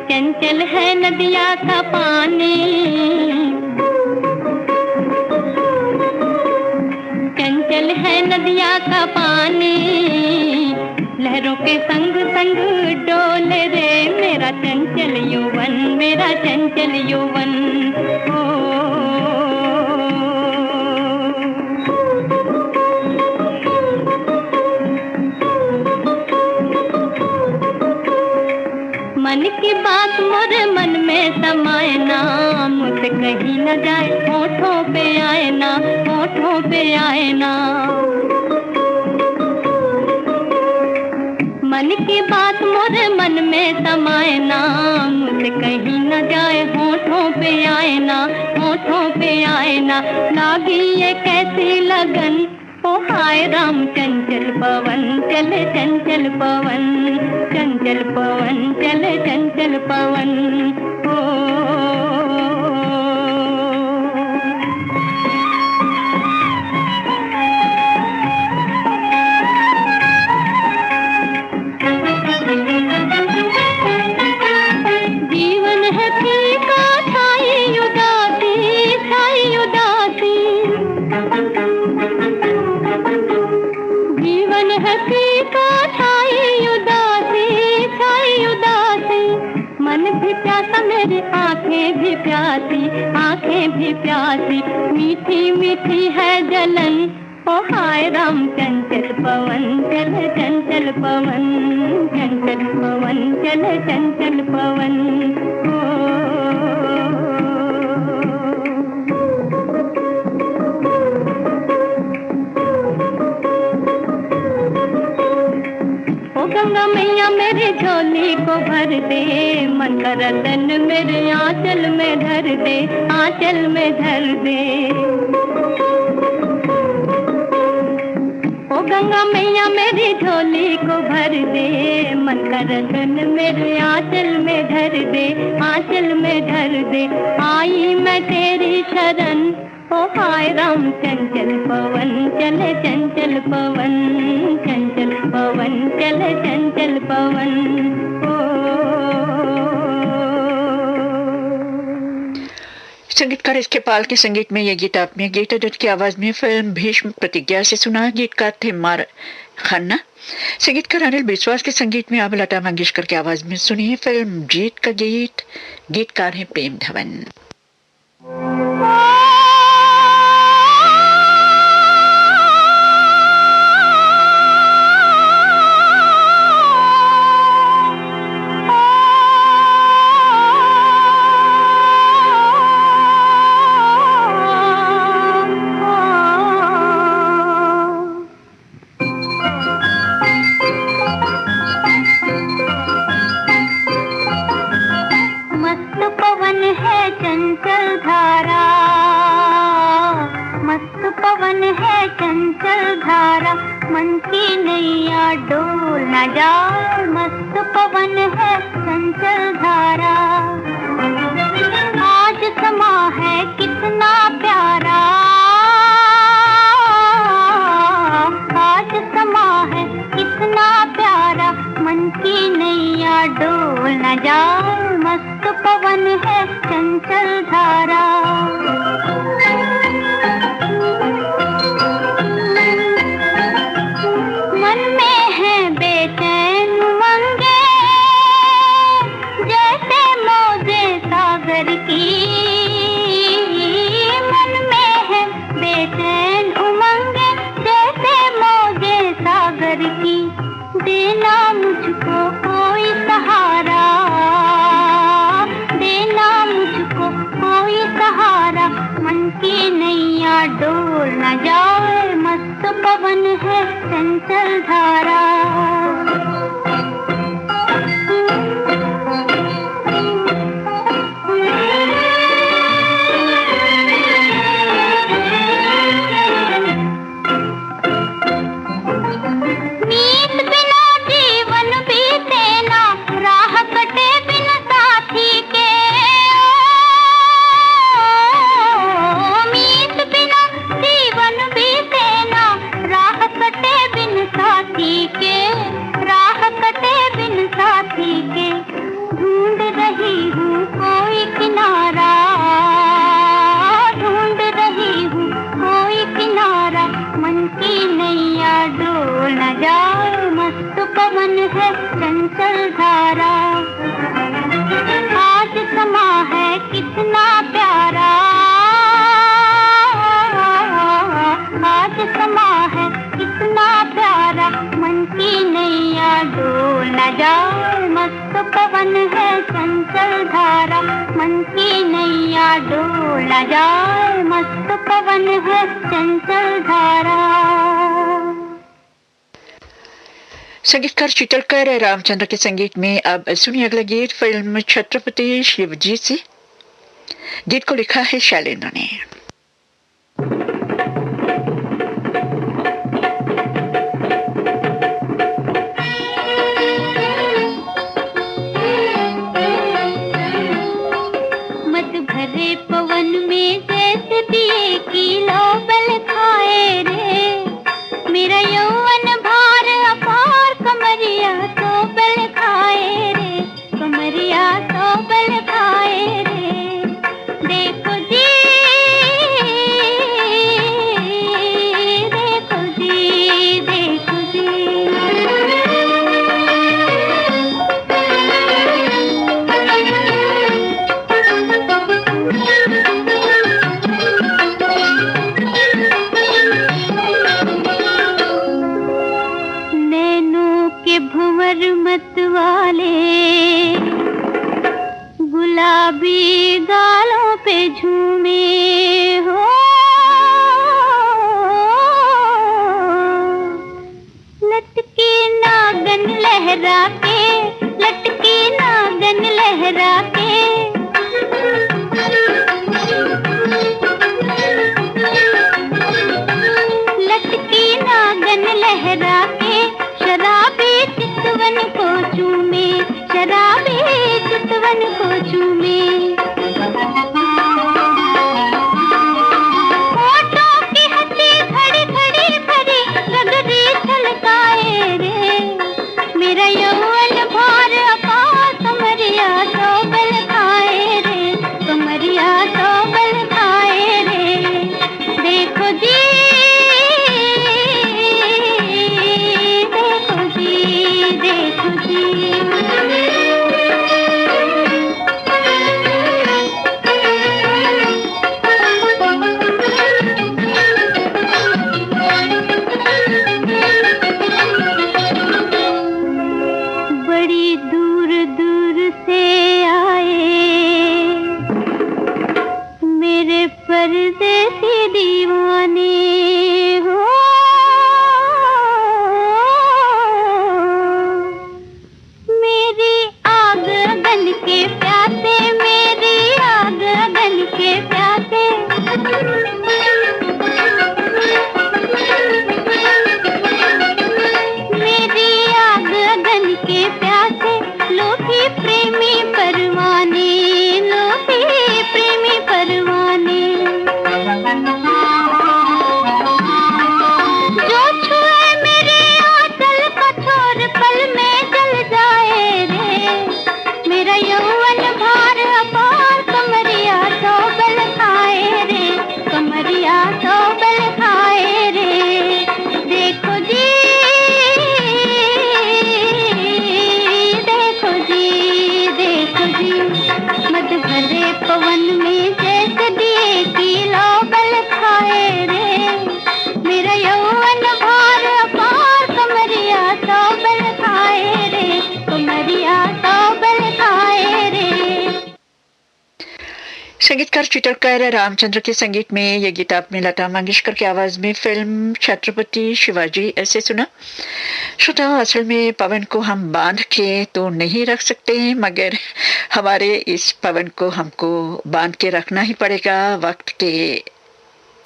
चंचल है नदिया का पानी, चंचल है नदिया का पानी, लहरों के संग संग डोले रे मेरा चंचल यौवन, मेरा चंचल यौवन। मन की बात मोरे मन में समाए ना, मुझसे कहीं न जाए, होठों पे आए ना, होठों पे आए ना। मन की बात मोरे मन में समाए ना, मुझसे कहीं न जाए, होठों पे आए ना, होठों पे आए ना। लागी ये कैसी लगन, ओ हाय राम चंचल पवन चले, चंचल पवन, चंचल पवन चले, चंचल पवन। जीवन है फीका छाई उदासी, छाई उदासी। जीवन है फीका छाई उदासी, छाई उदासी। मन भी प्यासा मेरी आंखें भी प्यासी, आंखें भी प्यासी। मीठी मीठी है जलन, ओ हाय राम चंचल पवन चले, चंचल पवन, चंचल पवन चले, चंचल पवन। गंगा मैया मेरे झोली को भर दे, मन का रतन मेरे आंचल में धर दे, आंचल में धर दे। ओ गंगा मैया मेरी झोली को भर दे, मन का रतन मेरे आंचल में धर दे, आंचल में धर दे। आई मैं तेरी शरण, ओ हाय राम चंचल पवन चले, चंचल पवन, चंचल पवन चले, चंचल पवन। संगीतकार इसके पाल के संगीत में यह गीत आपने गीता दत्त की आवाज में फिल्म भीष्म प्रतिज्ञा से सुना। गीतकार थे मार खन्ना, संगीतकार अनिल विश्वास के संगीत में अब लता मंगेशकर की आवाज में सुनिए फिल्म जीत का गीत। गीतकार हैं प्रेम धवन। पवन है चंचल धारा। चंचल धारा आज समा है कितना प्यारा, आज समा है कितना प्यारा, मन की नैया डोल न जाए, मस्त पवन है चंचल धारा, मन की नैया डोल न जाए, मस्त पवन है चंचल धारा। संगीतकार चितलकर रामचंद्र के संगीत में अब सुनिए अगला गीत फिल्म छत्रपति शिवजी से। गीत को लिखा है शैलेंद्र ने। मत भरे पवन में जैसे दिए की लोबल खाए रे, मेरा यौवन भार अपार, कमरिया तो बल खाए रे, कमरिया तो बल खाए रे। देखो जी, देखो जी, देखो जी। भंवर मत वाले गुलाबी गालों पे झूमे हो, लटकी नागन लहरा के, लटकी नागन लहरा के, लटकी नागन लहरा के, शराबी चितवन को चूमे, शराबी चितवन को चूमे। होठों की हंसी घड़ी घड़ी भरी गगरी छलकाए रे, मेरा यौवन भार अपार, कमरिया तो बल खाए रे, कमरिया तो बल खाए रे। देखो जी, देखो जी। बड़ी दूर दूर से आए मेरे परदेसी दीवाने हो, मेरी आग अगन के प्यासे, मेरी आग अगन के प्यासे। मेरी आग अगन के प्यासे, लोभी प्रेमी परवाने, लोभी प्रेमी परवाने। जो छुए मेरे आंचल को छोड़ पल में जल जाए रे, मेरा यौवन भार अपार, कमरिया तो बल खाए रे, कमरिया तो बल खाए रे। देखो जी, देखो जी, देखो जी। मत भरे पवन में जैसे दिए की लोबल खाए रे, मेरा यौवन भार अपार, कमरिया तो बल खाए रे, कमरिया तो बल खाए रे। संगीतकार चित्रकार रामचंद्र के संगीत में ये गीत आपने लता मंगेशकर की आवाज में फिल्म छत्रपति शिवाजी ऐसे सुना। श्रोताओं, असल में पवन को हम बांध के तो नहीं रख सकते, मगर हमारे इस पवन को हमको बांध के रखना ही पड़ेगा वक्त के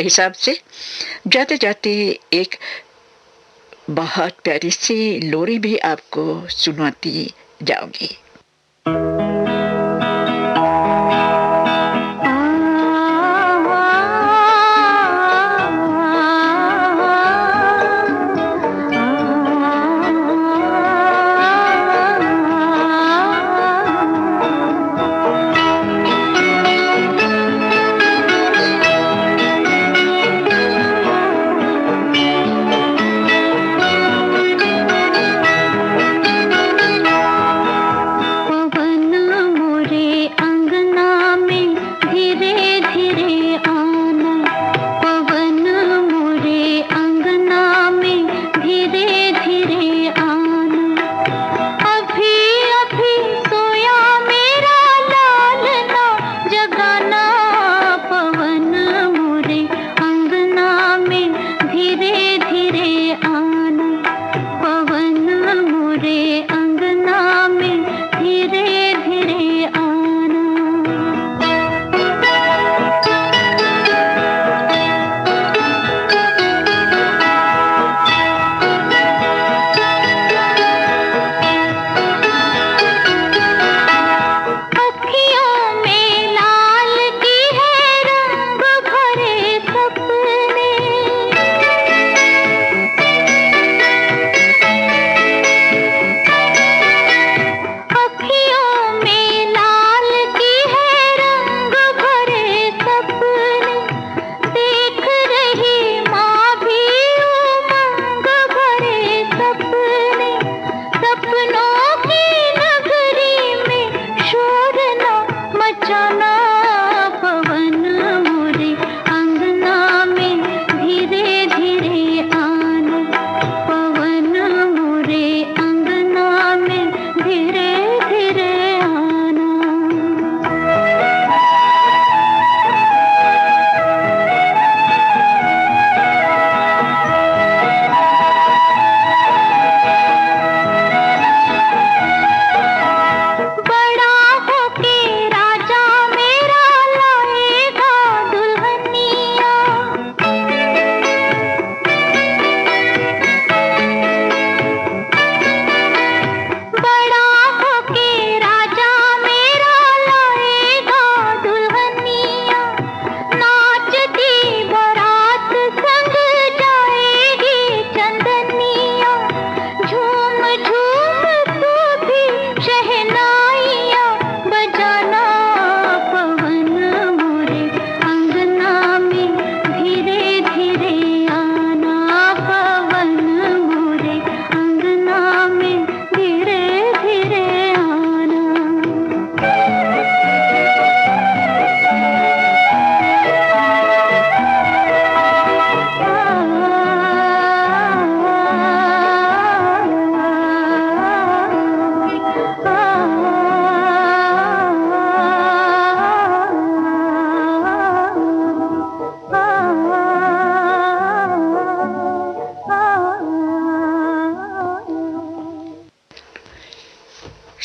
हिसाब से। जाते जाते एक बहुत प्यारी सी लोरी भी आपको सुनाती जाऊंगी।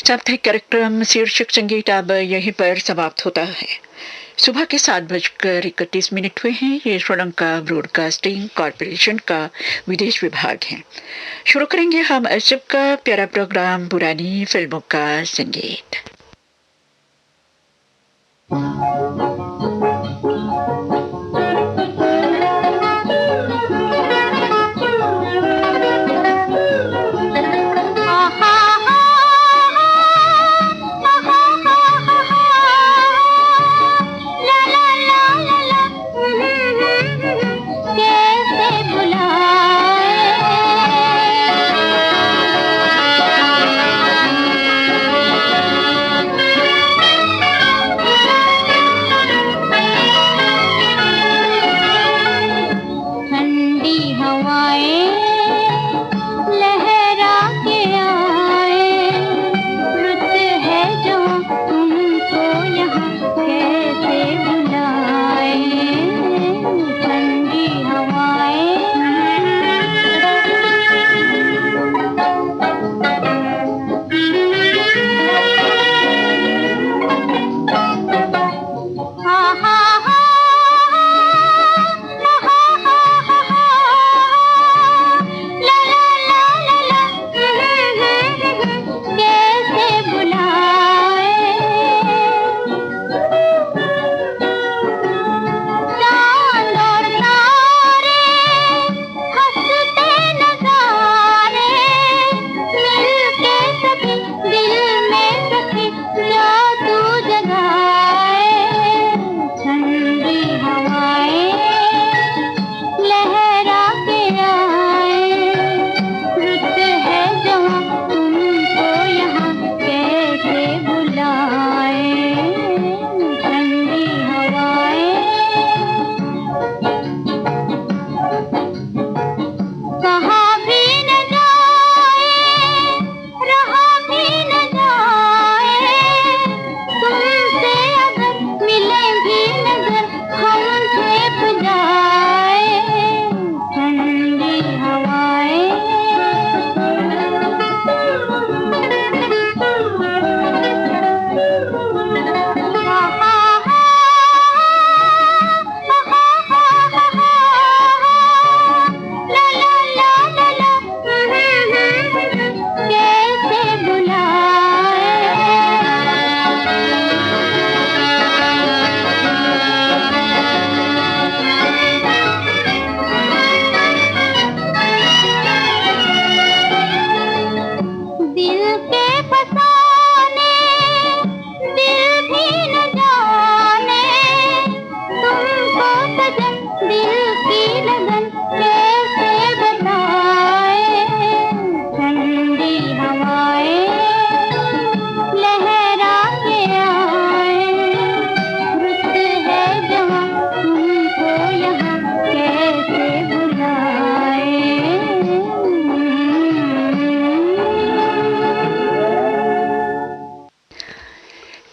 साप्ताहिक कार्यक्रम शीर्षक संगीत अब यहीं पर समाप्त होता है। सुबह के 7:31 हुए हैं। ये श्रीलंका ब्रॉडकास्टिंग कॉरपोरेशन का विदेश विभाग है। शुरू करेंगे हम असब का प्यारा प्रोग्राम पुरानी फिल्मों का संगीत।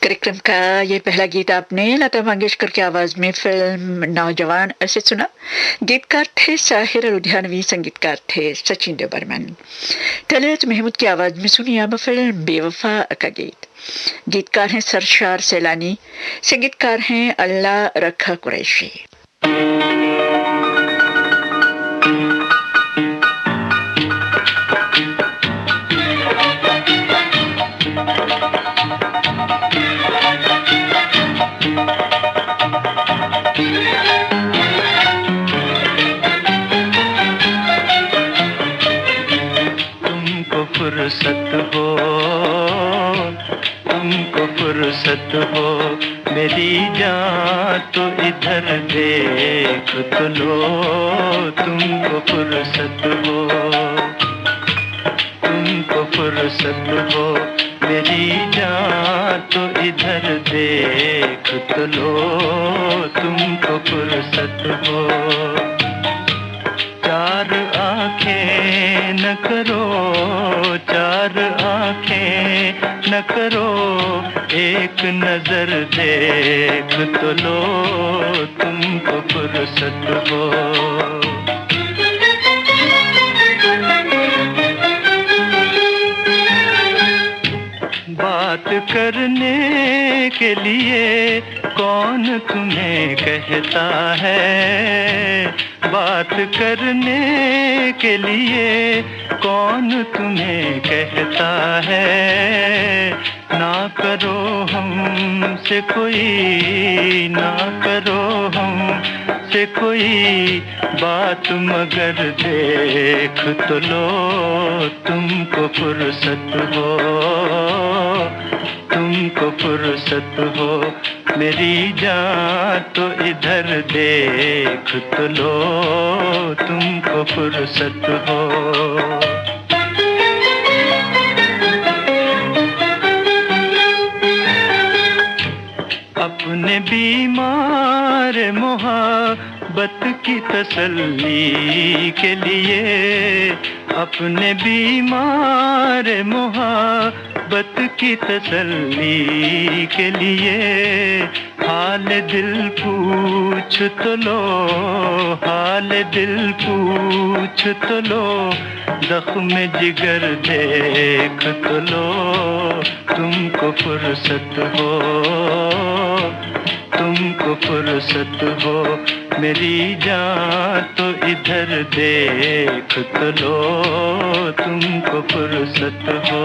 कार्यक्रम का ये पहला गीत आपने लता मंगेशकर की आवाज में फिल्म नौजवान से सुना। गीतकार थे साहिर लुधियानवी, संगीतकार थे सचिन देव बर्मन। तलत महमूद की आवाज में सुनी अब फिल्म बेवफा का गीत। गीतकार हैं सरशार सैलानी, संगीतकार हैं अल्लाह रखा कुरैशी। फुर्सत हो मेरी जान तो इधर देख तो लो, तुमको फुर्सत हो, तुमको फुर्सत हो मेरी जान तो इधर देख तो लो, तुमको फुर्सत हो। चार आंखें न करो, चार आंखें न करो, एक नजर देख तो लो, तुमको फुर्सत हो। बात करने के लिए कौन तुम्हें कहता है, बात करने के लिए कौन तुम्हें कहता है। ना करो हमसे कोई, ना करो हमसे कोई बात, मगर देख तो लो, तुमको फुर्सत हो, तुमको फुर्सत हो मेरी जान तो इधर देख तो लो, तुमको फुर्सत हो। अपने बीमार मोहब्बत की तसल्ली के लिए, अपने बीमार मोहब्बत की तसल्ली के लिए हाल दिल पूछ तो लो, हाल दिल पूछ तो लो, जख्म जिगर देख तो लो, तुमको फुर्सत हो, तुमको फुर्सत हो मेरी जान तो इधर देख तो लो, तुमको फुर्सत हो।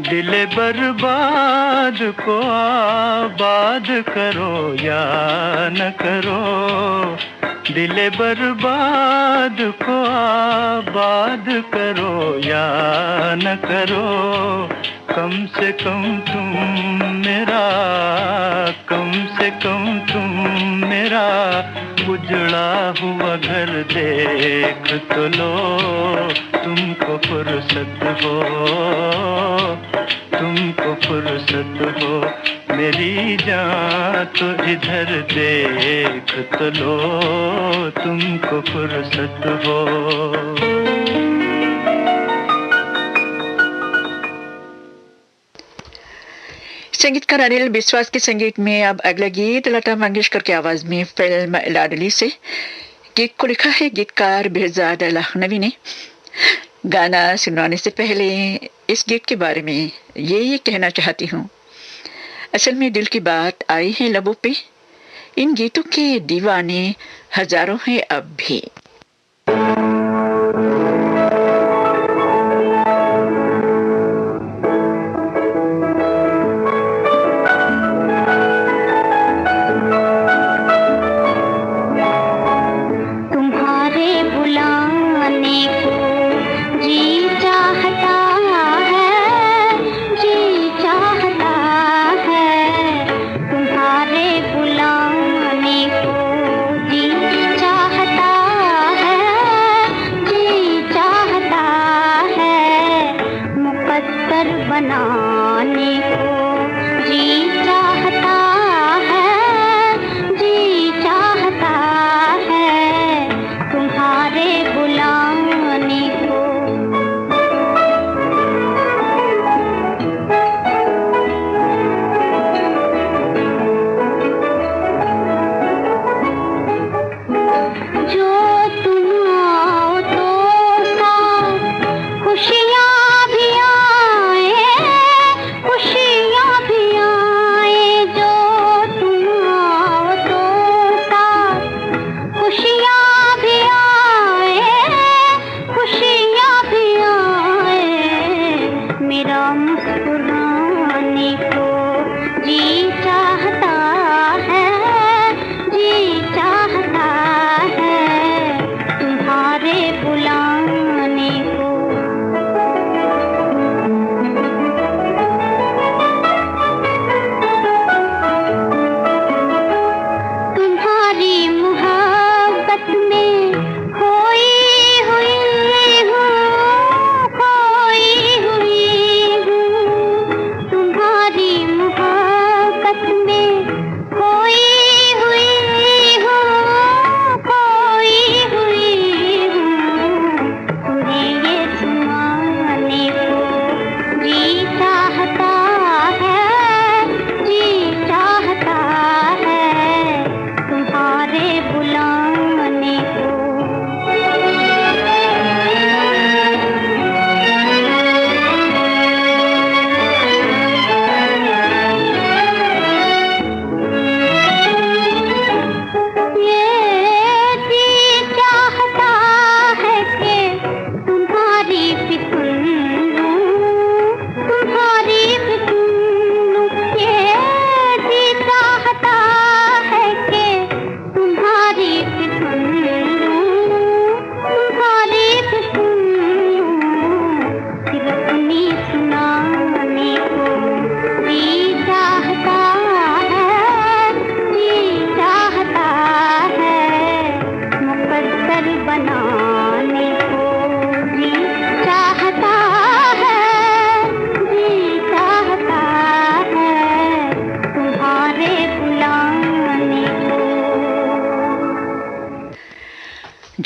दिल बर्बाद को आबाद करो या न करो, दिल बर्बाद को आबाद करो या न करो, कम से कम तुम मेरा, कम से कम तुम मेरा उजड़ा हुआ घर देख तो लो, तुमको फुर्सत हो, तुमको फुर्सत हो मेरी जान तो इधर देख तो लो, तुमको फुर्सत हो। संगीतकार अनिल विश्वास के संगीत में अब अगला गीत लता मंगेशकर की आवाज में फिल्म लाडली से। गीत को लिखा है गीतकार बेहजाद लखनवी ने। गाना सुनाने से पहले इस गीत के बारे में ये कहना चाहती हूँ, असल में दिल की बात आई है लबों पे, इन गीतों के दीवाने हजारों हैं अब भी।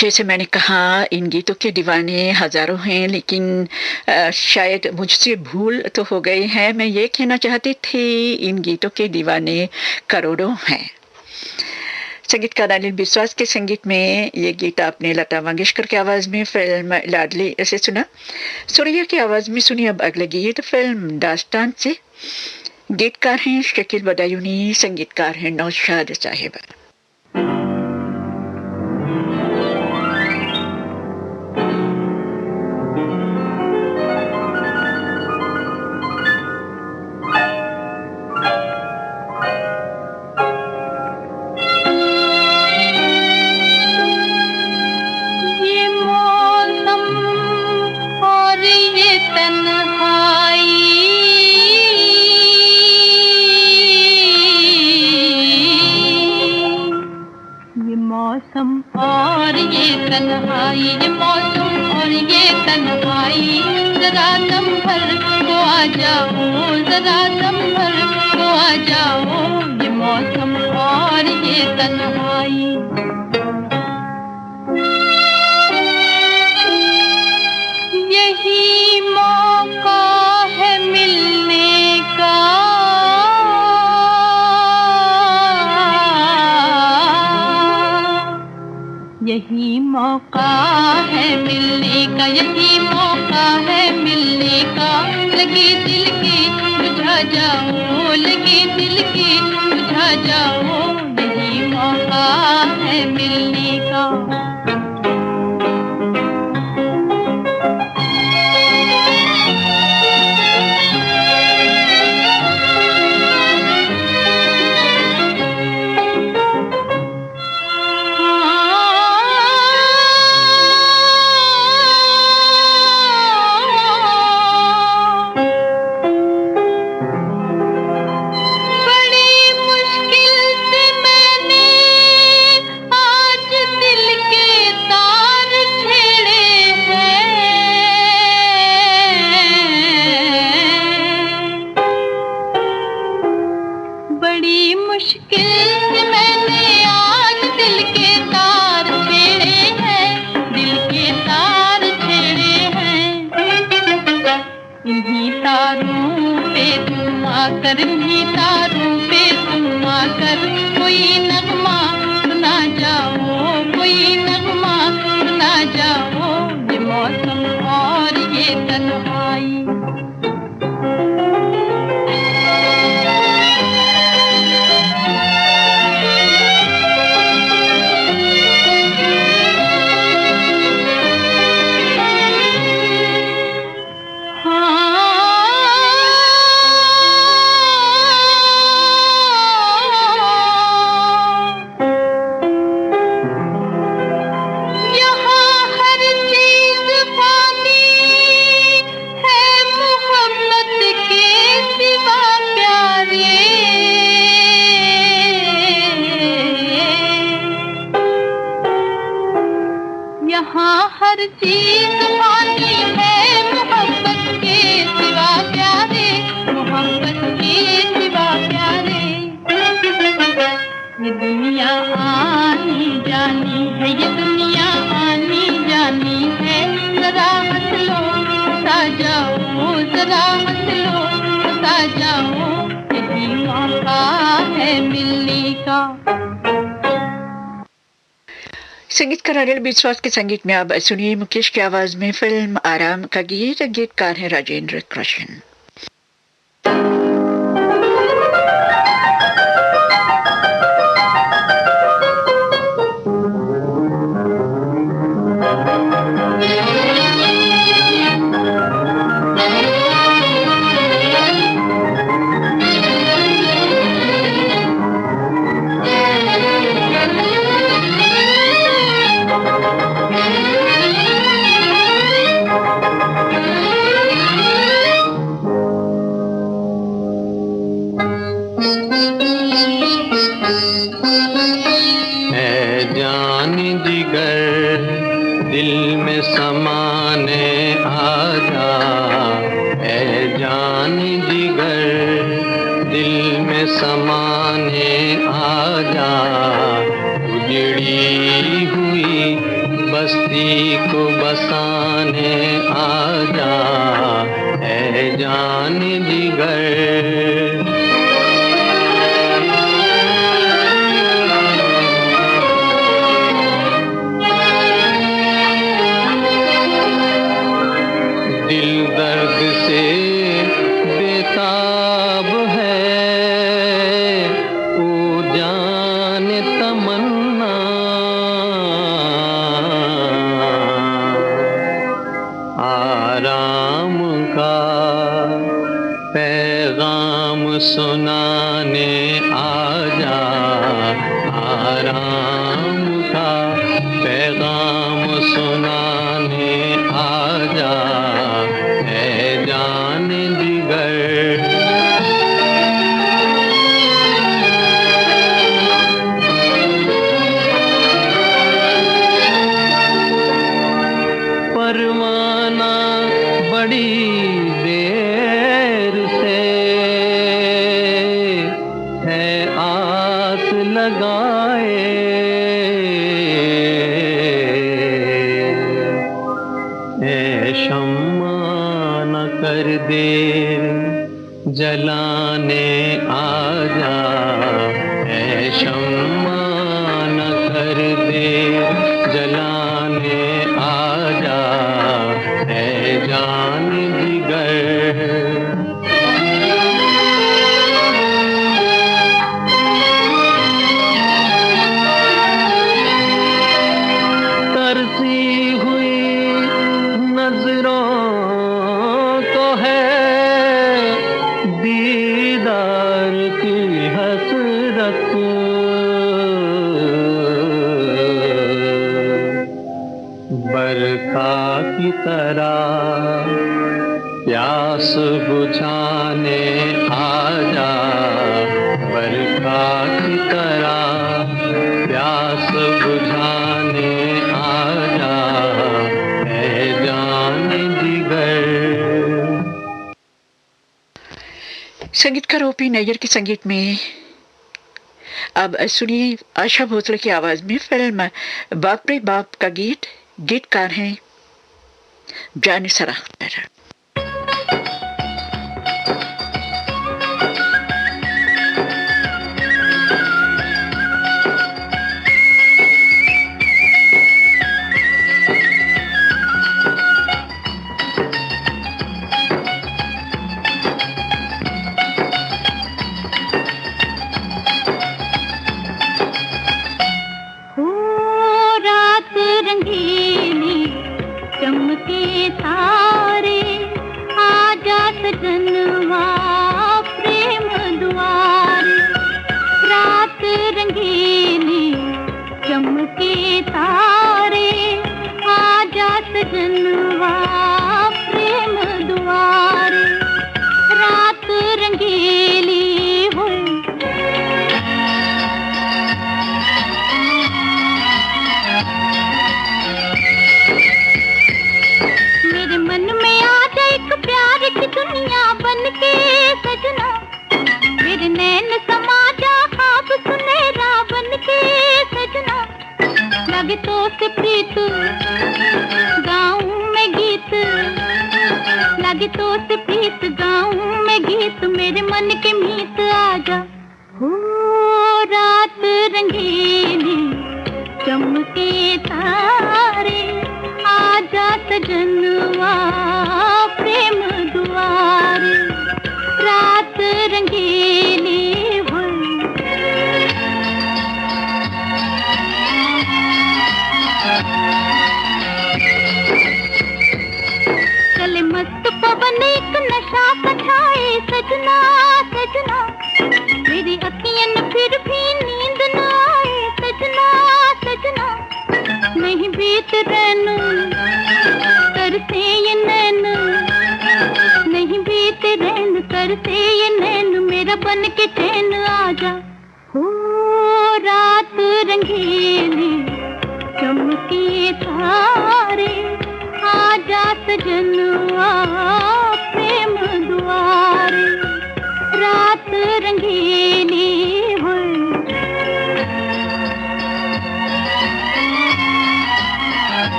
जैसे मैंने कहा इन गीतों के दीवाने हजारों हैं, लेकिन शायद मुझसे भूल तो हो गई है। मैं ये कहना चाहती थी इन गीतों के दीवाने करोड़ों हैं। संगीतकार अनिल विश्वास के संगीत में ये गीत आपने लता मंगेशकर की आवाज में फिल्म लाडली से सुना। सुरैया की आवाज में सुनी अब अगला गीत फिल्म दास्तान से। गीतकार हैं शकील बदायूनी, संगीतकार हैं नौशाद साहिब। यही मौका है मिलने का। यही मौका है मिलने का, यही मौका है मिलने का। लगे दिल की बुझा जाओ, लगे दिल की बुझा जाओ, यही मौका है मिलने का। इन्हीं तारों पे तुम आकर कोई नगमा सुना जाओ, कोई नगमा सुना जाओ। ये मौसम और ये तन्हाई, हर चीज पानी है मोहब्बत के सिवा प्यारे, मोहब्बत के सिवा प्यारे। ये दुनिया आनी जानी है, ये दुनिया आनी जानी है। जरा हंस लो हंसा जाओ, जरा हंस लो हंसा जाओ, यही मौका है मिलने का। संगीतकार अनिल बिस्वास के संगीत में अब सुनिए मुकेश की आवाज में फिल्म आराम का गीत। गीतकार है राजेंद्र कृष्ण। जलाने बरखा की तरह प्यास बुझाने आजा, बरखा की तरह प्यास बुझाने आजा, है जान जिगर। संगीतकार ओपी नैयर के संगीत में अब सुनिए आशा भोसले की आवाज में फिल्म बाप रे बाप का गीत। गीतकार हैं जानिसार अख्तर।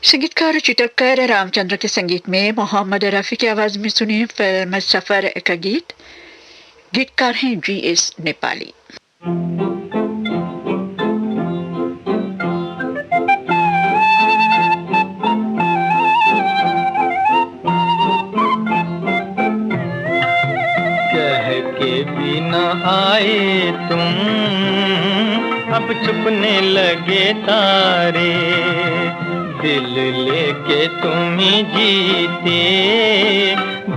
संगीतकार चित्रकार रामचंद्र के संगीत में मोहम्मद रफी की आवाज में सुनिए फिल्म सफर का गीत। गीतकार हैं GS नेपाली। कह के भी न आए तुम, अब छुपने लगे तारे, दिल लेके तुम ही जीते,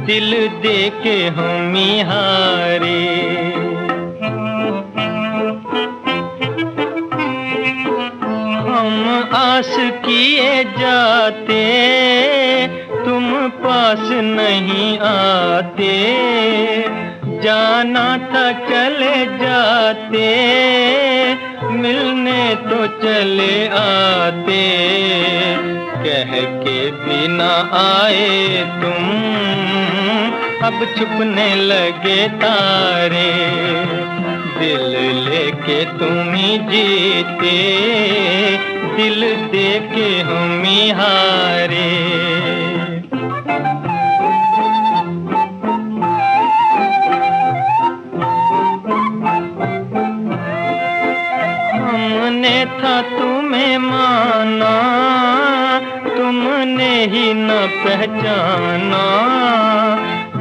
दिल दे के हम ही हारे। हम आस किए जाते, तुम पास नहीं आते, जाना था चले जाते, मिलने तो चले आते, कह के भी ना आए तुम, अब छुपने लगे तारे, दिल लेके तुम ही जीते, दिल देके हम ही हारे। हमने था तुम्हें माना, तुमने ही न पहचाना,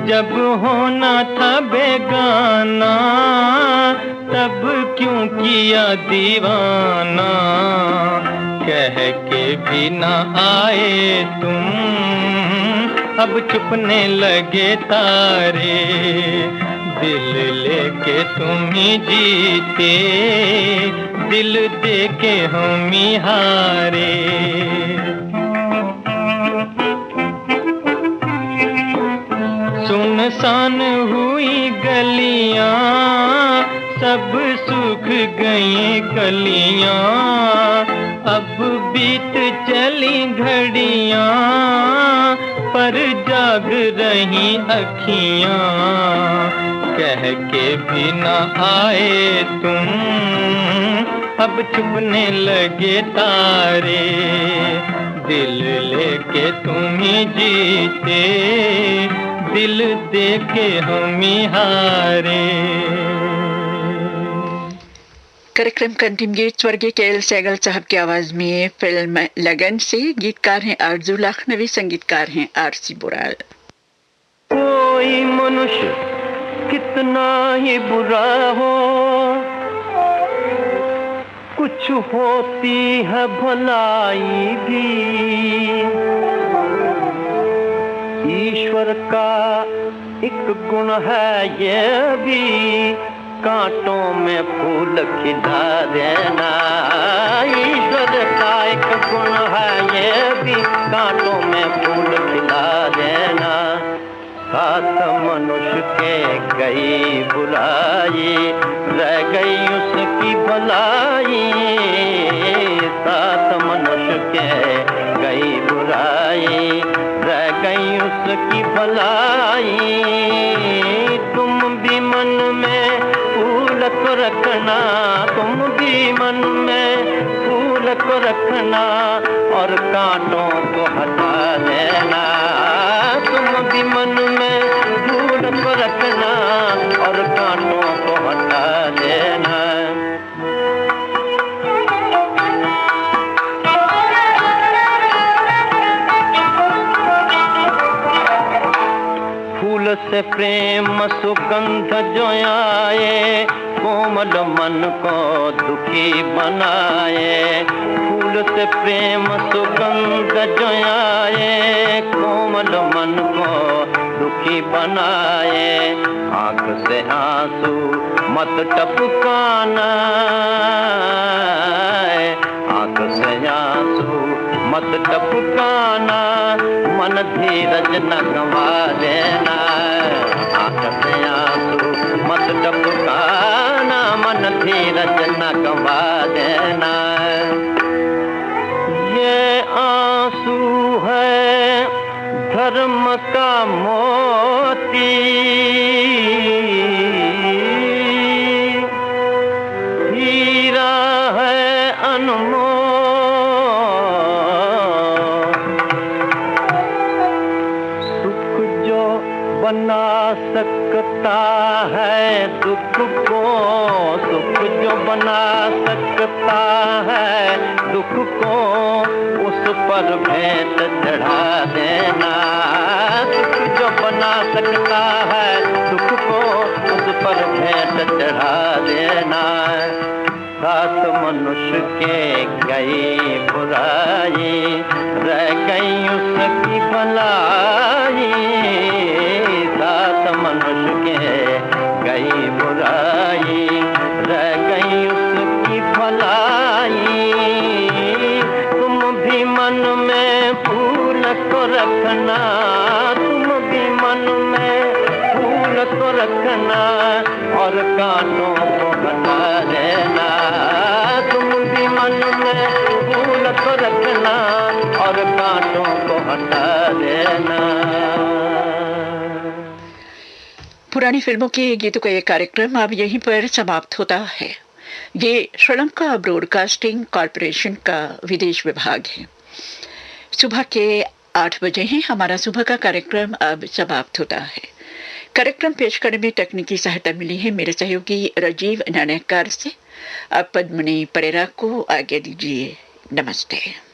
जब होना था बेगाना, तब क्यों किया दीवाना। कह के भी न आए तुम, अब छुपने लगे तारे, दिल लेके तुम ही जीते, दिल देके हम ही हारे। सुनसान हुई गलियां, सब सूख गई कलियां, अब बीत चली घड़ियां, पर जाग रही अखियां। कह के भी न आए तुम, अब छुपने लगे तारे, दिल लेके तुम ही जीते, दिल देके हम ही हारे। कार्यक्रम का अंतिम गीत स्वर्गीय के.एल. सहगल साहब की आवाज में फिल्म लगन से। गीतकार हैं आरजू लखनवी, संगीतकार हैं आर.सी. बुराल। कोई मनुष्य कितना ही बुरा हो, कुछ होती है भलाई भी, ईश्वर का एक गुण है ये भी, कांटों में फूल खिला देना। ईश्वर का एक गुण है ये भी, कांटों में फूल खिला देना। सात मनुष्य के गई बुराई, रह गई उसकी भलाई। सात मनुष्य के गई बुराई, रह गई उसकी भलाई। तुम भी मन में फूल को रखना, तुम भी मन में फूल को रखना, और कांटों को हटा देना। तुम भी मन में फूल को रखना, और कांटों को हटा देना। फूल से प्रेम सुगंध जो आए, कोमल मन को दुखी बनाए। फूल से प्रेम सुगंध जो आए, कोमल मन को दुखी बनाए। आंख से आंसू मत टपकाना, आंख से आंसू मत टपकाना, मन धीरज न गंवा देना। आंख से आंसू मत टपकाना, मन धीरज न गंवा देना। ये आंसू है धर्म का मोती, हीरा है अनमोल। सुख जो बना सकता है दुख को, सुख जो बना सकता है दुख को, उस पर भेंट चढ़ा देना। सुख जो बना सकता है दुख को, उस पर भेंट चढ़ा देना। सात मनुष्य के गई बुराई, रह गई उसकी भलाई। सात मनुष्य के गई बुराई, रह गई उसकी भलाई। तुम भी मन में फूल को रखना, तुम भी मन में फूल को रखना, और कांटों को हटा देना। तुम भी मन में फूल को रखना, और कांटों को हटा देना। पुरानी फिल्मों के गीतों का ये कार्यक्रम अब यहीं पर समाप्त होता है। ये श्रीलंका ब्रॉडकास्टिंग कॉरपोरेशन का विदेश विभाग है। सुबह के 8 बजे हैं। हमारा सुबह का कार्यक्रम अब समाप्त होता है। कार्यक्रम पेश करने में तकनीकी सहायता मिली है मेरे सहयोगी राजीव नाणयकार से। अब पद्मनी परेरा को आज्ञा दीजिए। नमस्ते।